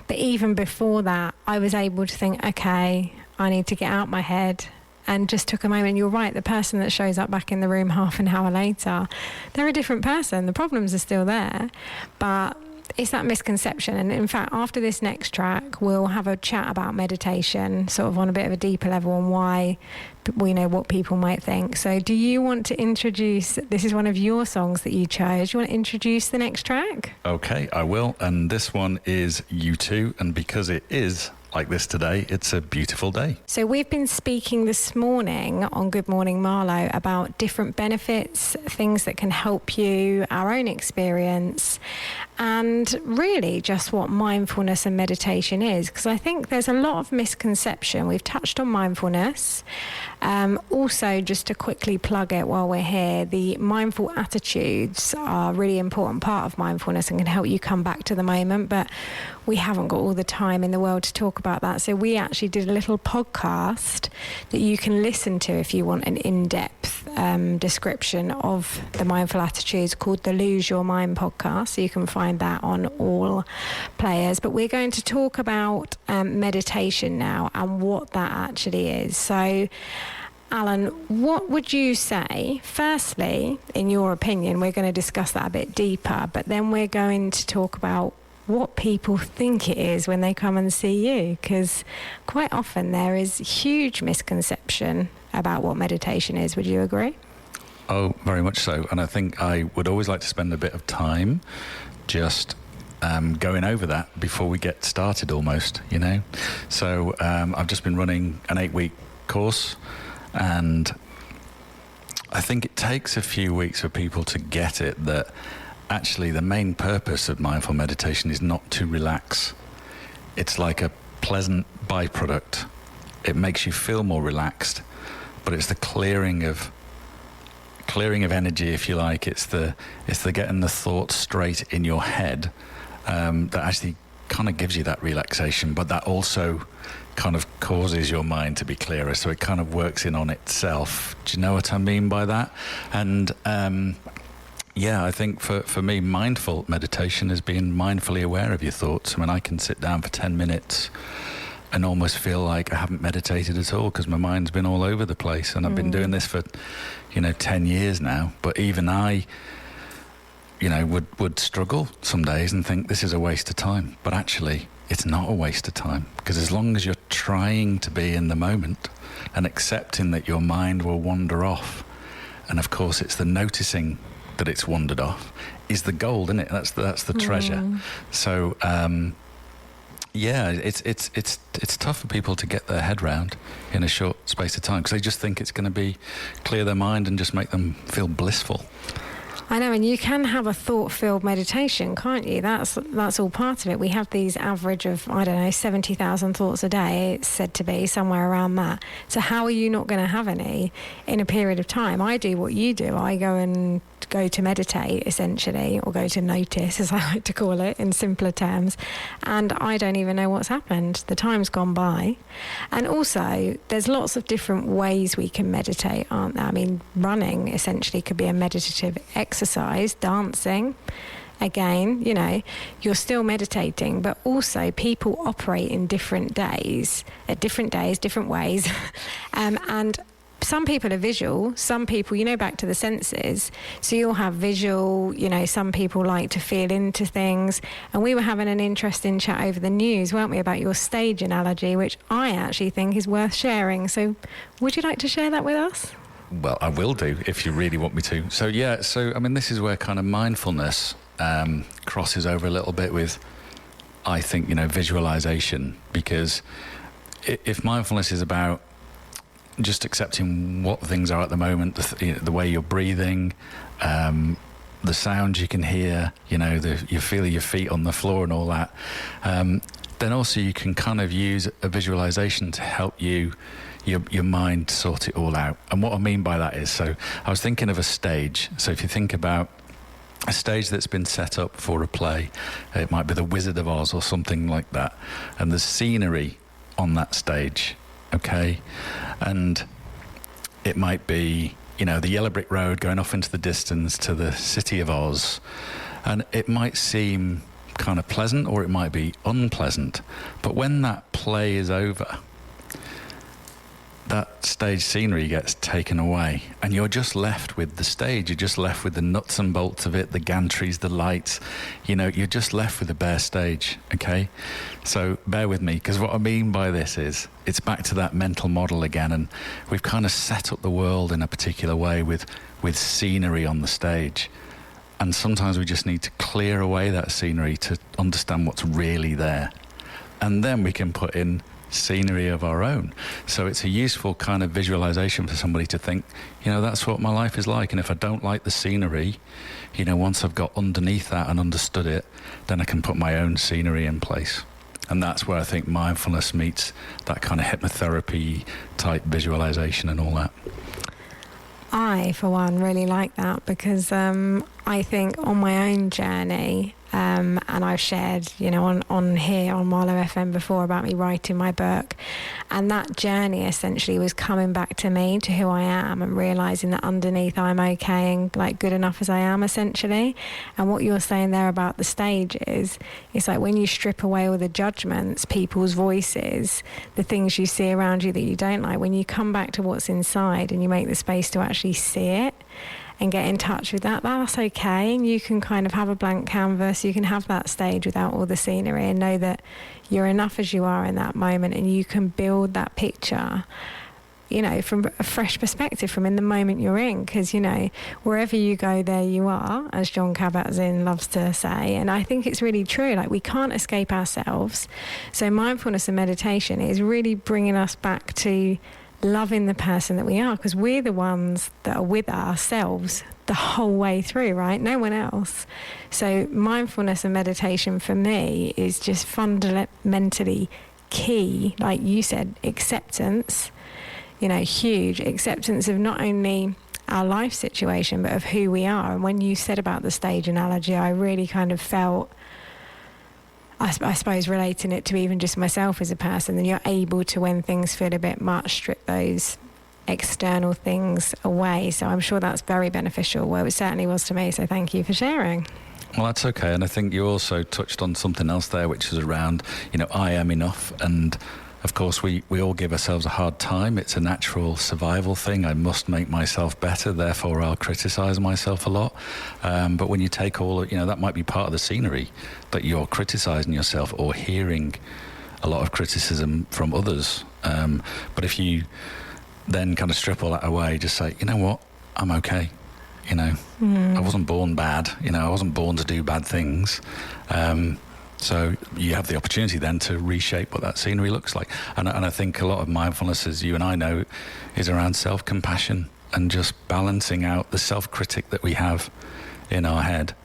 But even before that, I was able to think, okay, I need to get out my head, and just took a moment. You're right, the person that shows up back in the room half an hour later, they're a different person. The problems are still there, but it's that misconception. And in fact, after this next track, we'll have a chat about meditation, sort of on a bit of a deeper level, and why we know what people might think. So do you want to introduce, this is one of your songs that you chose, do you want to introduce the next track? Okay, I will. And this one is U2, and because it is like this today, it's a beautiful day. So we've been speaking this morning on Good Morning Marlow about different benefits, things that can help you, our own experience, and really just what mindfulness and meditation is, because I think there's a lot of misconception. We've touched on mindfulness. Also, just to quickly plug it while we're here, the mindful attitudes are a really important part of mindfulness and can help you come back to the moment, but we haven't got all the time in the world to talk about that. So we actually did a little podcast that you can listen to if you want an in-depth description of the mindful attitudes, called the Lose Your Mind podcast. So you can find that on all players. But we're going to talk about meditation now and what that actually is. So Alan, what would you say, firstly, in your opinion? We're going to discuss that a bit deeper, but then we're going to talk about what people think it is when they come and see you, because quite often there is huge misconception about what meditation is. Would you agree? Oh, very much so. And I think I would always like to spend a bit of time just going over that before we get started almost, So I've just been running an 8-week course, and I think it takes a few weeks for people to get it, that actually the main purpose of mindful meditation is not to relax. It's like a pleasant byproduct. It makes you feel more relaxed, but it's the clearing of energy, if you like. It's the getting the thoughts straight in your head that actually kind of gives you that relaxation, but that also kind of causes your mind to be clearer. So it kind of works in on itself. Do you know what I mean by that? And I think for me, mindful meditation is being mindfully aware of your thoughts. I mean, I can sit down for 10 minutes and almost feel like I haven't meditated at all because my mind's been all over the place. And I've been doing this for, 10 years now. But even I, would struggle some days and think this is a waste of time. But actually, it's not a waste of time, because as long as you're trying to be in the moment and accepting that your mind will wander off, and of course it's the noticing that it's wandered off is the gold, isn't it? That's the treasure. So it's tough for people to get their head round in a short space of time, because they just think it's going to be clear their mind and just make them feel blissful. I know, and you can have a thought-filled meditation, can't you? That's all part of it. We have these average of, 70,000 thoughts a day, it's said to be, somewhere around that. So how are you not going to have any in a period of time? I do what you do. I go to meditate, essentially, or go to notice, as I like to call it, in simpler terms, and I don't even know what's happened. The time's gone by. And also, there's lots of different ways we can meditate, aren't there? I mean, running, essentially, could be a meditative exercise. Dancing, again, you're still meditating, but also people operate in different ways, and some people are visual, some people, back to the senses. So you'll have visual, some people like to feel into things. And we were having an interesting chat over the news, weren't we, about your stage analogy, which I actually think is worth sharing. So would you like to share that with us? Well, I will do if you really want me to. So, this is where kind of mindfulness crosses over a little bit with, I think, visualization. Because if mindfulness is about just accepting what things are at the moment, the way you're breathing, the sounds you can hear, you feel your feet on the floor and all that, then also you can kind of use a visualization to help your mind sort it all out. And what I mean by that is, so I was thinking of a stage. So if you think about a stage that's been set up for a play, it might be the Wizard of Oz or something like that, and there's scenery on that stage. Okay, and it might be, the yellow brick road going off into the distance to the city of Oz, and it might seem kind of pleasant or it might be unpleasant, but when that play is over, that stage scenery gets taken away and you're just left with the stage. You're just left with the nuts and bolts of it, the gantries, the lights. You're just left with a bare stage. Okay, so bear with me, because what I mean by this is it's back to that mental model again, and we've kind of set up the world in a particular way with scenery on the stage, and sometimes we just need to clear away that scenery to understand what's really there, and then we can put in scenery of our own. So it's a useful kind of visualization for somebody to think, that's what my life is like, and if I don't like the scenery, once I've got underneath that and understood it, then I can put my own scenery in place. And that's where I think mindfulness meets that kind of hypnotherapy type visualization and all that. I, for one, really like that, because I think on my own journey, and I've shared, on here on Marlow FM before about me writing my book, and that journey essentially was coming back to me, to who I am, and realising that underneath I'm okay and like good enough as I am, essentially. And what you're saying there about the stages, it's like when you strip away all the judgments, people's voices, the things you see around you that you don't like, when you come back to what's inside and you make the space to actually see it and get in touch with that's okay. And you can kind of have a blank canvas, you can have that stage without all the scenery, and know that you're enough as you are in that moment, and you can build that picture, from a fresh perspective, from in the moment you're in, because, wherever you go, there you are, as John Kabat-Zinn loves to say. And I think it's really true, like we can't escape ourselves. So mindfulness and meditation is really bringing us back to loving the person that we are, because we're the ones that are with ourselves the whole way through, right? No one else. So mindfulness and meditation for me is just fundamentally key. Like you said, acceptance, huge acceptance of not only our life situation, but of who we are. And when you said about the stage analogy, I really kind of felt, I suppose, relating it to even just myself as a person, then you're able to, when things feel a bit much, strip those external things away. So I'm sure that's very beneficial. Well, it certainly was to me. So thank you for sharing. Well, that's okay. And I think you also touched on something else there, which is around, I am enough. And of course, we all give ourselves a hard time. It's a natural survival thing. I must make myself better, therefore I'll criticize myself a lot. But when you take all, that might be part of the scenery, that you're criticizing yourself or hearing a lot of criticism from others. But if you then kind of strip all that away, just say, you know what, I'm okay. I wasn't born bad. I wasn't born to do bad things. So you have the opportunity then to reshape what that scenery looks like. And I think a lot of mindfulness, as you and I know, is around self-compassion and just balancing out the self-critic that we have in our head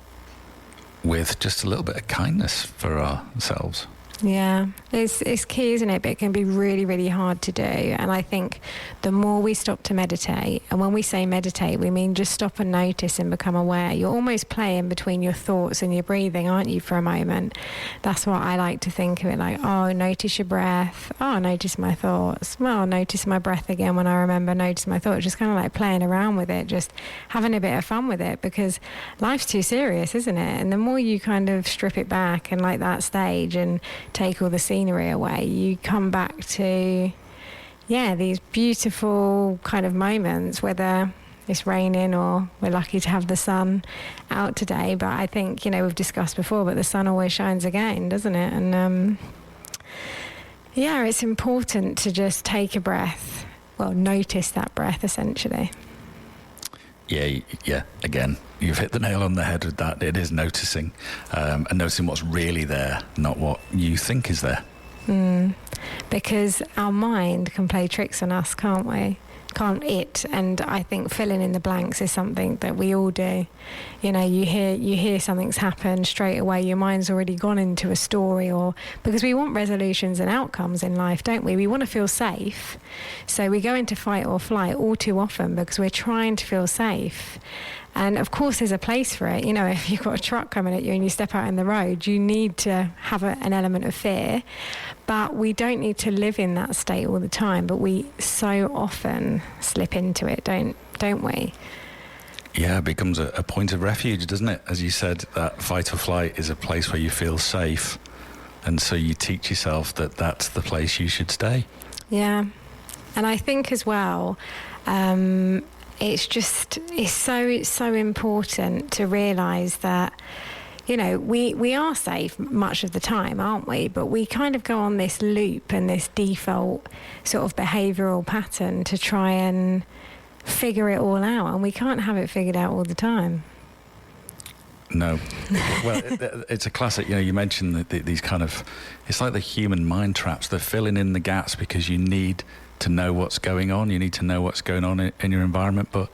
with just a little bit of kindness for ourselves. Yeah, it's key, isn't it? But it can be really, really hard to do. And I think the more we stop to meditate, and when we say meditate, we mean just stop and notice and become aware. You're almost playing between your thoughts and your breathing, aren't you, for a moment? That's what I like to think of it like, notice your breath. Notice my thoughts. Well, notice my breath again when I remember, notice my thoughts. Just kind of like playing around with it, just having a bit of fun with it, because life's too serious, isn't it? And the more you kind of strip it back and like that stage and take all the scenery away, you come back to these beautiful kind of moments, whether it's raining or we're lucky to have the sun out today. But I think we've discussed before, but the sun always shines again, doesn't it? And it's important to just take a breath, notice that breath essentially. Yeah, again, you've hit the nail on the head with that. It is noticing, and noticing what's really there, not what you think is there. Because our mind can play tricks on us, can't we? Can't it? And I think filling in the blanks is something that we all do. You hear something's happened, straight away your mind's already gone into a story, or because we want resolutions and outcomes in life, don't we? We want to feel safe. So we go into fight or flight all too often because we're trying to feel safe. And of course there's a place for it. If you've got a truck coming at you and you step out in the road, you need to have an element of fear. But we don't need to live in that state all the time. But we so often slip into it, don't we? Yeah, it becomes a point of refuge, doesn't it? As you said, that fight or flight is a place where you feel safe. And so you teach yourself that that's the place you should stay. Yeah. And I think as well, it's so important to realise that, we are safe much of the time, aren't we? But we kind of go on this loop and this default sort of behavioural pattern to try and figure it all out, and we can't have it figured out all the time. No. Well, it's a classic, you mentioned these kind of, it's like the human mind traps. They're filling in the gaps because you need to know what's going on. You need to know what's going on in your environment, but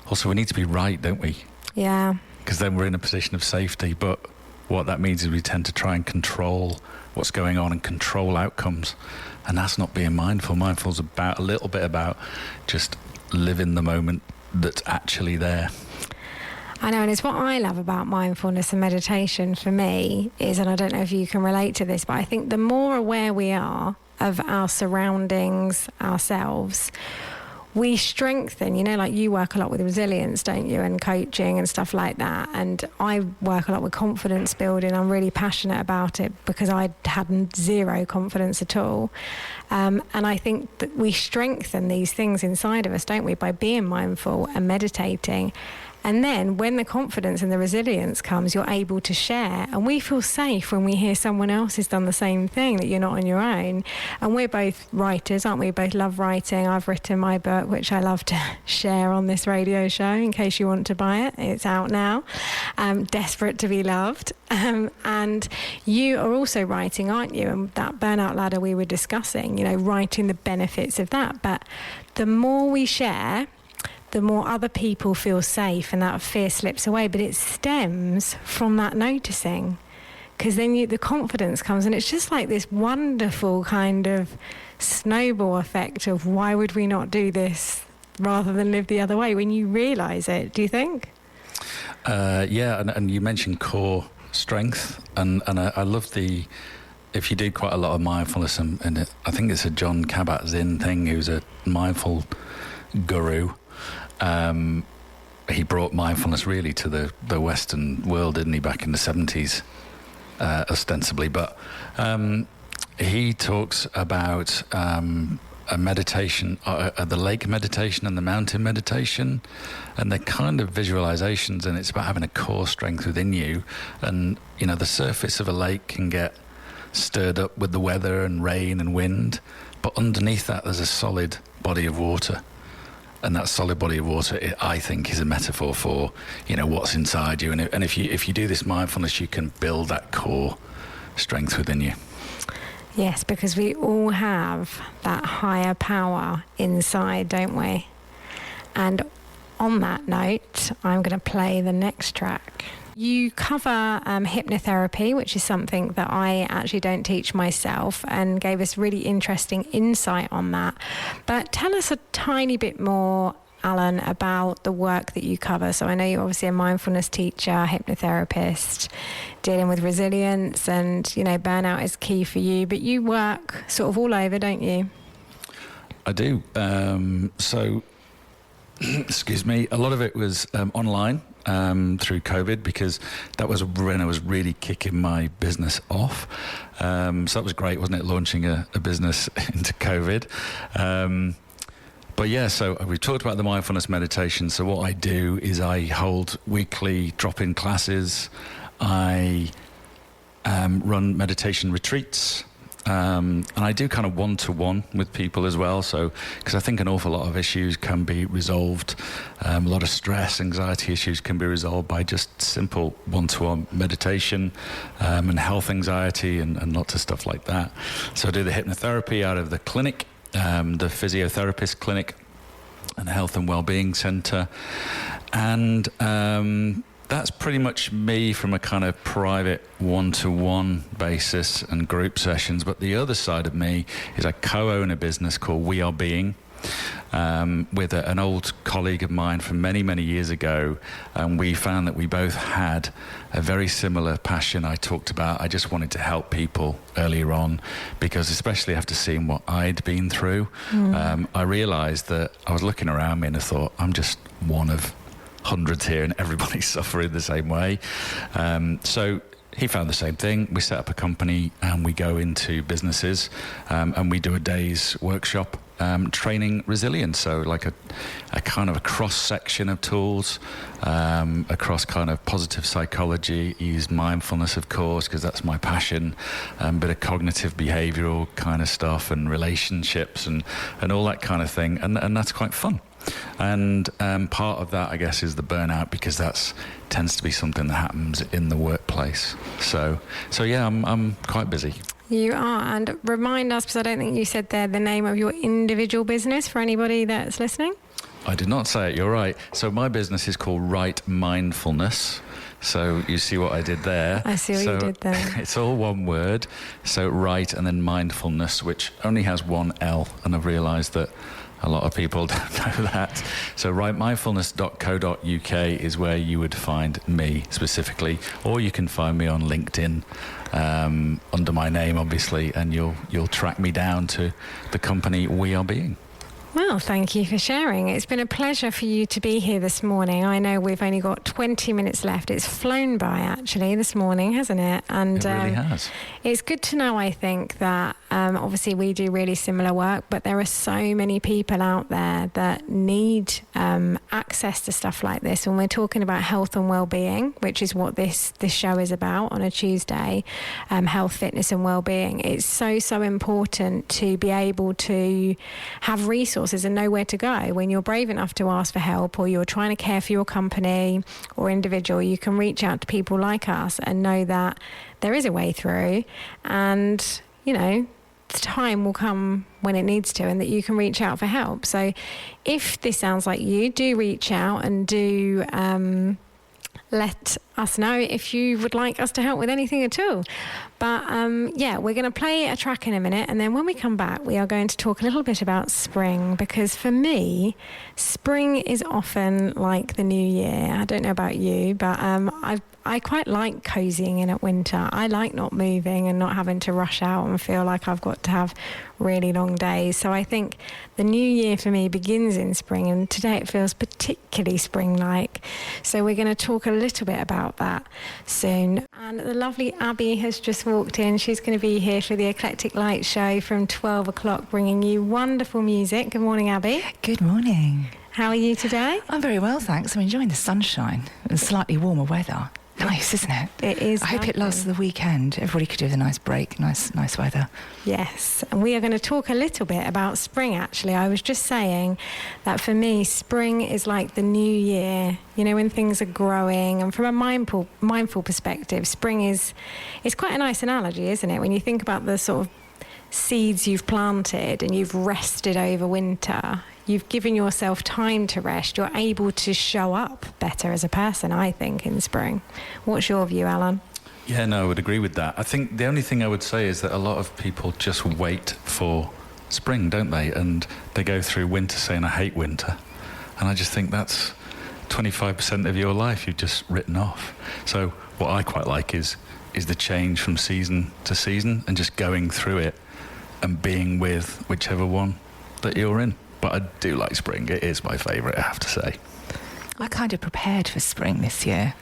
also we need to be right, don't we? Yeah. Because then we're in a position of safety, but what that means is we tend to try and control what's going on and control outcomes, and that's not being mindful. Mindful's a little bit about just living the moment that's actually there. I know, and it's what I love about mindfulness and meditation for me is, and I don't know if you can relate to this, but I think the more aware we are of our surroundings, ourselves, we strengthen, like you work a lot with resilience, don't you, and coaching and stuff like that. And I work a lot with confidence building. I'm really passionate about it because I had zero confidence at all. And I think that we strengthen these things inside of us, don't we, by being mindful and meditating. And then when the confidence and the resilience comes, you're able to share. And we feel safe when we hear someone else has done the same thing, that you're not on your own. And we're both writers, aren't we? We both love writing. I've written my book, which I love to share on this radio show in case you want to buy it. It's out now. Desperate to be loved. And you are also writing, aren't you? And that burnout ladder we were discussing, writing the benefits of that. But the more we share, the more other people feel safe and that fear slips away. But it stems from that noticing, because then the confidence comes, and it's just like this wonderful kind of snowball effect of why would we not do this rather than live the other way when you realise it, do you think? Yeah, and you mentioned core strength, and I love if you do quite a lot of mindfulness, and I think it's a John Kabat-Zinn thing, who's a mindful guru. He brought mindfulness really to the Western world, didn't he, back in the 70s, ostensibly. But he talks about a meditation, the lake meditation and the mountain meditation, and they're kind of visualizations, and it's about having a core strength within you. And, the surface of a lake can get stirred up with the weather and rain and wind, but underneath that there's a solid body of water. And that solid body of water, I think, is a metaphor for, what's inside you. And if you do this mindfulness, you can build that core strength within you. Yes, because we all have that higher power inside, don't we? And on that note, I'm going to play the next track. You cover hypnotherapy, which is something that I actually don't teach myself, and gave us really interesting insight on that. But tell us a tiny bit more, Alan, about the work that you cover. So I know you're obviously a mindfulness teacher, hypnotherapist, dealing with resilience, and, burnout is key for you. But you work sort of all over, don't you? I do. Excuse me, a lot of it was online. Through COVID, because that was when I was really kicking my business off. So that was great, wasn't it, launching a business into COVID. But yeah, so we talked about the mindfulness meditation. So what I do is I hold weekly drop-in classes. I run meditation retreats. And I do kind of one-to-one with people as well, so because I think an awful lot of issues can be resolved, a lot of stress, anxiety issues can be resolved by just simple one-to-one meditation, and health anxiety and lots of stuff like that. So I do the hypnotherapy out of the clinic, the physiotherapist clinic and health and wellbeing centre, and that's pretty much me from a kind of private one-to-one basis and group sessions. But the other side of me is I co-own a business called We Are Being, with an old colleague of mine from many, many years ago. And we found that we both had a very similar passion I talked about. I just wanted to help people earlier on, because especially after seeing what I'd been through, I realised that I was looking around me and I thought, I'm just one of hundreds here and everybody's suffering the same way. So he found the same thing. We set up a company and we go into businesses, and we do a day's workshop training resilience. So like a kind of a cross section of tools across kind of positive psychology, use mindfulness, of course, because that's my passion, bit of cognitive behavioral kind of stuff and relationships and all that kind of thing. And that's quite fun. And part of that, I guess, is the burnout, because that's tends to be something that happens in the workplace. So yeah, I'm quite busy. You are, and remind us, because I don't think you said there, the name of your individual business for anybody that's listening. I did not say it, you're right. So my business is called Right Mindfulness. So you see what I did there. I see what you did there. It's all one word. So right and then mindfulness, which only has one L, and I've realised that a lot of people don't know that. So rightmindfulness.co.uk is where you would find me specifically, or you can find me on LinkedIn under my name, obviously, and you'll track me down to the company We Are Being. Well, thank you for sharing. It's been a pleasure for you to be here this morning. I know we've only got 20 minutes left. It's flown by, actually, this morning, hasn't it? And it really has. It's good to know, I think, that Obviously, we do really similar work, but there are so many people out there that need access to stuff like this. When we're talking about health and well-being, which is what this show is about on a Tuesday, health, fitness and well-being, it's so important to be able to have resources and know where to go. When you're brave enough to ask for help, or you're trying to care for your company or individual, you can reach out to people like us and know that there is a way through, and time will come when it needs to, and that you can reach out for help. So if this sounds like you, do reach out and do let us know if you would like us to help with anything at all. But we're going to play a track in a minute, and then when we come back, we are going to talk a little bit about spring, because for me, spring is often like the new year. I don't know about you, but I quite like cozying in at winter. I like not moving and not having to rush out and feel like I've got to have really long days. So I think the new year for me begins in spring, and today it feels particularly spring-like. So we're going to talk a little bit about that soon. And the lovely Abby has just walked in. She's going to be here for the Eclectic Light Show from 12 o'clock, bringing you wonderful music. Good morning, Abby. Good morning. How are you today? I'm very well, thanks. I'm enjoying the sunshine and slightly warmer weather. Nice, isn't it? It is. I hope it lasts the weekend. Everybody could do with a nice break, nice weather. Yes, and we are going to talk a little bit about spring, actually. I was just saying that for me, spring is like the new year, when things are growing. And from a mindful perspective, spring is quite a nice analogy, isn't it? When you think about the sort of seeds you've planted and you've rested over winter, you've given yourself time to rest, you're able to show up better as a person, I think, in spring. What's your view, Alan? Yeah, no, I would agree with that. I think the only thing I would say is that a lot of people just wait for spring, don't they? And they go through winter saying, I hate winter. And I just think that's 25% of your life you've just written off. So what I quite like is the change from season to season, and just going through it and being with whichever one that you're in. But I do like spring. It is my favourite, I have to say. I kind of prepared for spring this year.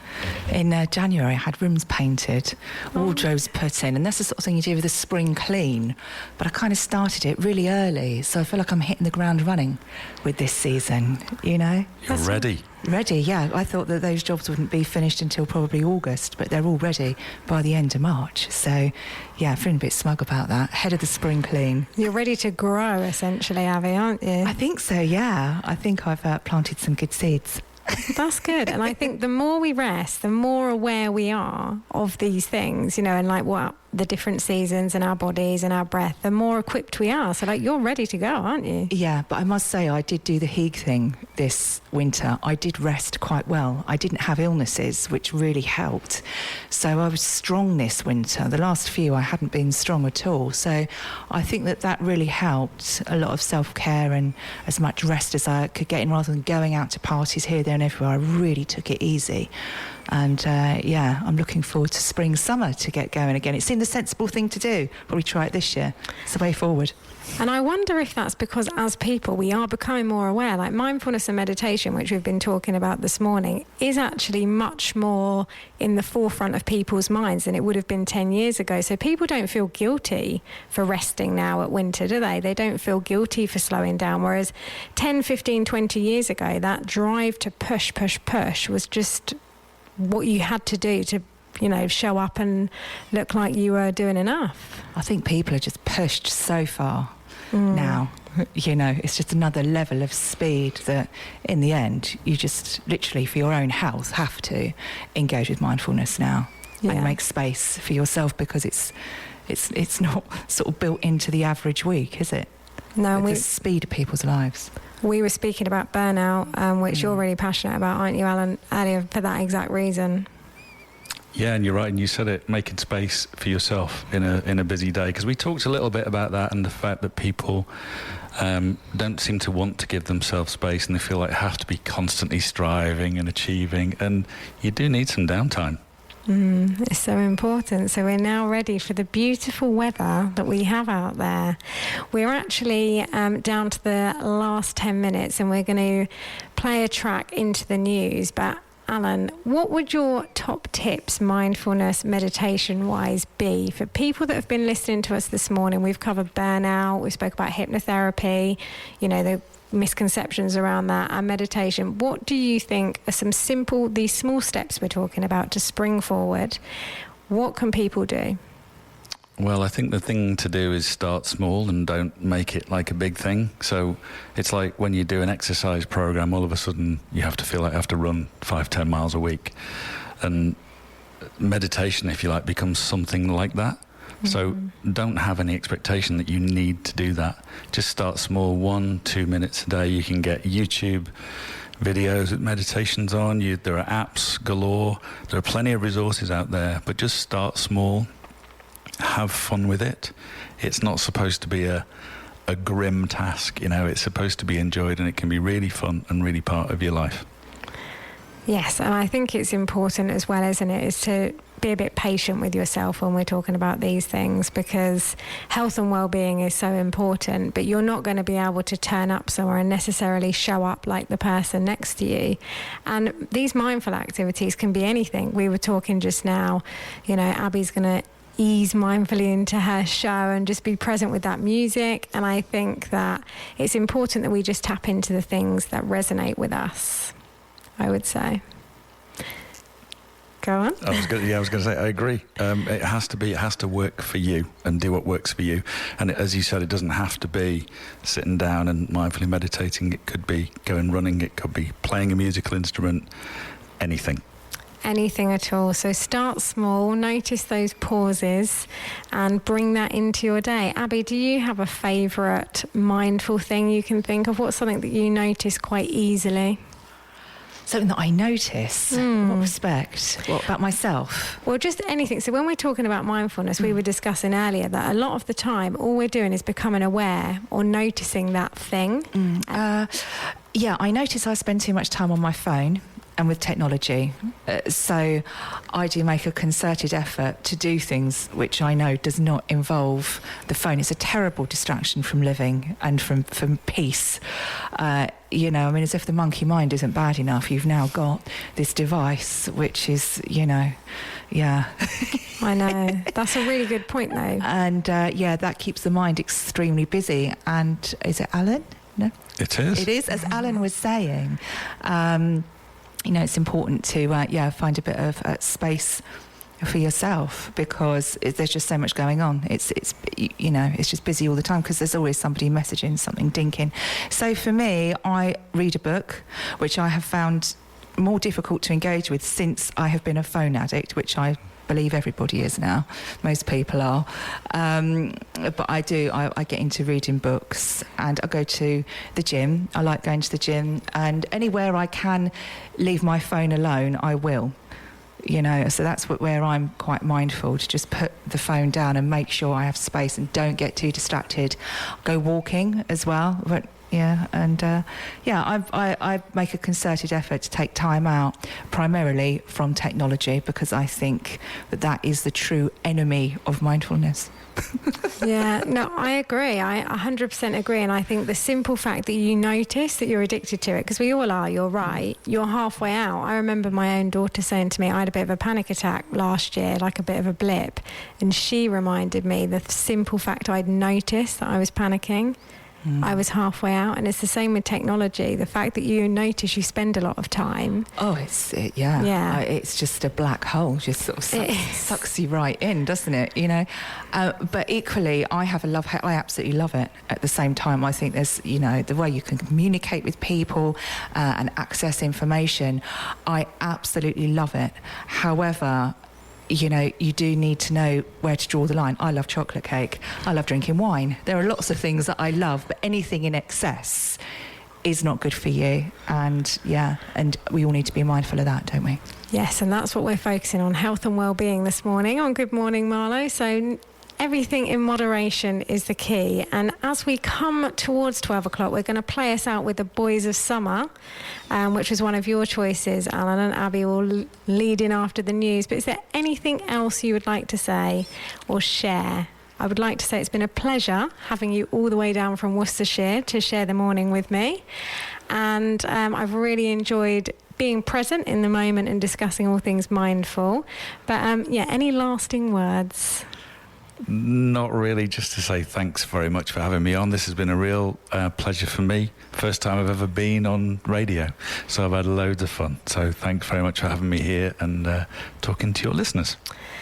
In January, I had rooms painted, wardrobes put in, and that's the sort of thing you do with a spring clean. But I kind of started it really early, so I feel like I'm hitting the ground running with this season, You're ready. Ready, yeah. I thought that those jobs wouldn't be finished until probably August, but they're all ready by the end of March. So, yeah, feeling a bit smug about that. Ahead of the spring clean. You're ready to grow, essentially, Abby, aren't you? I think so, yeah. I think I've planted some good seeds. That's good. And I think the more we rest, the more aware we are of these things, and like what the different seasons and our bodies and our breath, the more equipped we are. So like, you're ready to go, aren't you? Yeah, but I must say I did do the Heeg thing this winter. I did rest quite well. I didn't have illnesses, which really helped. So I was strong this winter. The last few I hadn't been strong at all. So I think that really helped. A lot of self-care and as much rest as I could get in, rather than going out to parties here, there and everywhere. I really took it easy. And I'm looking forward to spring, summer to get going again. It seemed the sensible thing to do. Probably try it this year. It's the way forward. And I wonder if that's because as people we are becoming more aware. Like mindfulness and meditation, which we've been talking about this morning, is actually much more in the forefront of people's minds than it would have been 10 years ago. So people don't feel guilty for resting now at winter, do they? They don't feel guilty for slowing down. Whereas 10, 15, 20 years ago, that drive to push was just what you had to do to show up and look like you were doing enough. I think people are just pushed so far now. It's just another level of speed that in the end you just literally, for your own health, have to engage with mindfulness now. Yeah. And make space for yourself, because it's not sort of built into the average week, is it? No, the speed of people's lives. We were speaking about burnout, which you're really passionate about, aren't you, Alan, earlier, for that exact reason. Yeah, and you're right, and you said it, making space for yourself in a busy day, because we talked a little bit about that and the fact that people don't seem to want to give themselves space, and they feel like they have to be constantly striving and achieving, and you do need some downtime. It's so important. So we're now ready for the beautiful weather that we have out there. We're actually down to the last 10 minutes, and we're going to play a track into the news. But Alan, what would your top tips, mindfulness, meditation-wise, be for people that have been listening to us this morning? We've covered burnout, we spoke about hypnotherapy, the misconceptions around that, and meditation. What do you think are these small steps we're talking about to spring forward? What can people do? Well, I think the thing to do is start small and don't make it like a big thing. So it's like when you do an exercise program, all of a sudden you have to feel like you have to run 5-10 miles a week. And meditation, if you like, becomes something like that. Mm-hmm. So don't have any expectation that you need to do that. Just start small, 1-2 minutes a day. You can get YouTube videos with meditations on. There are apps galore. There are plenty of resources out there, but just start small. Have fun with it. It's not supposed to be a grim task, it's supposed to be enjoyed, and it can be really fun and really part of your life. Yes, and I think it's important as well, isn't it, is to be a bit patient with yourself when we're talking about these things, because health and well-being is so important, but you're not going to be able to turn up somewhere and necessarily show up like the person next to you. And these mindful activities can be anything. We were talking just now, Abby's going to ease mindfully into her show and just be present with that music. And I think that it's important that we just tap into the things that resonate with us, I would say. Go on. I was going to say, I agree. It has to work for you and do what works for you. And as you said, it doesn't have to be sitting down and mindfully meditating. It could be going running. It could be playing a musical instrument, anything. Anything at all. So start small, notice those pauses and bring that into your day. Abby, do you have a favourite mindful thing you can think of? What's something that you notice quite easily? Something that I notice? What respect? What about myself? Well, just anything. So when we're talking about mindfulness, we were discussing earlier that a lot of the time all we're doing is becoming aware or noticing that thing. I notice I spend too much time on my phone and with technology. So I do make a concerted effort to do things which I know does not involve the phone. It's a terrible distraction from living and from peace. As if the monkey mind isn't bad enough, you've now got this device which is, I know. That's a really good point, though. And, that keeps the mind extremely busy. And is it Alan? No? It is. It is, as Alan was saying. It's important to, find a bit of space for yourself, because there's just so much going on. It's just busy all the time because there's always somebody messaging, something dinking. So for me, I read a book, which I have found more difficult to engage with since I have been a phone addict, which I believe everybody is now. Most people are. But I get into reading books, and I go to the gym. I like going to the gym, and anywhere I can leave my phone alone, I will. So that's where I'm quite mindful, to just put the phone down and make sure I have space and don't get too distracted. Go walking as well. But I make a concerted effort to take time out, primarily from technology, because I think that is the true enemy of mindfulness. Yeah, no, I agree. I 100% agree. And I think the simple fact that you notice that you're addicted to it, because we all are, you're right, you're halfway out. I remember my own daughter saying to me, I had a bit of a panic attack last year, like a bit of a blip. And she reminded me the simple fact I'd noticed that I was panicking. I was halfway out. And it's the same with technology. The fact that you notice you spend a lot of time. Oh, it's just a black hole, just sort of sucks you right in, doesn't it? But equally, I absolutely love it. At the same time, I think there's, the way you can communicate with people and access information, I absolutely love it. However, you do need to know where to draw the line. I love chocolate cake. I love drinking wine. There are lots of things that I love, but anything in excess is not good for you. And we all need to be mindful of that, don't we? Yes, and that's what we're focusing on, health and well-being this morning on Good Morning Marlow. So everything in moderation is the key. And as we come towards 12 o'clock, we're going to play us out with The Boys of Summer, which was one of your choices, Alan, and Abby will lead in after the news. But is there anything else you would like to say or share? I would like to say it's been a pleasure having you all the way down from Worcestershire to share the morning with me. And I've really enjoyed being present in the moment and discussing all things mindful. But any lasting words? Not really, just to say thanks very much for having me on. This has been a real pleasure for me. First time I've ever been on radio, so I've had loads of fun. So thanks very much for having me here and talking to your listeners.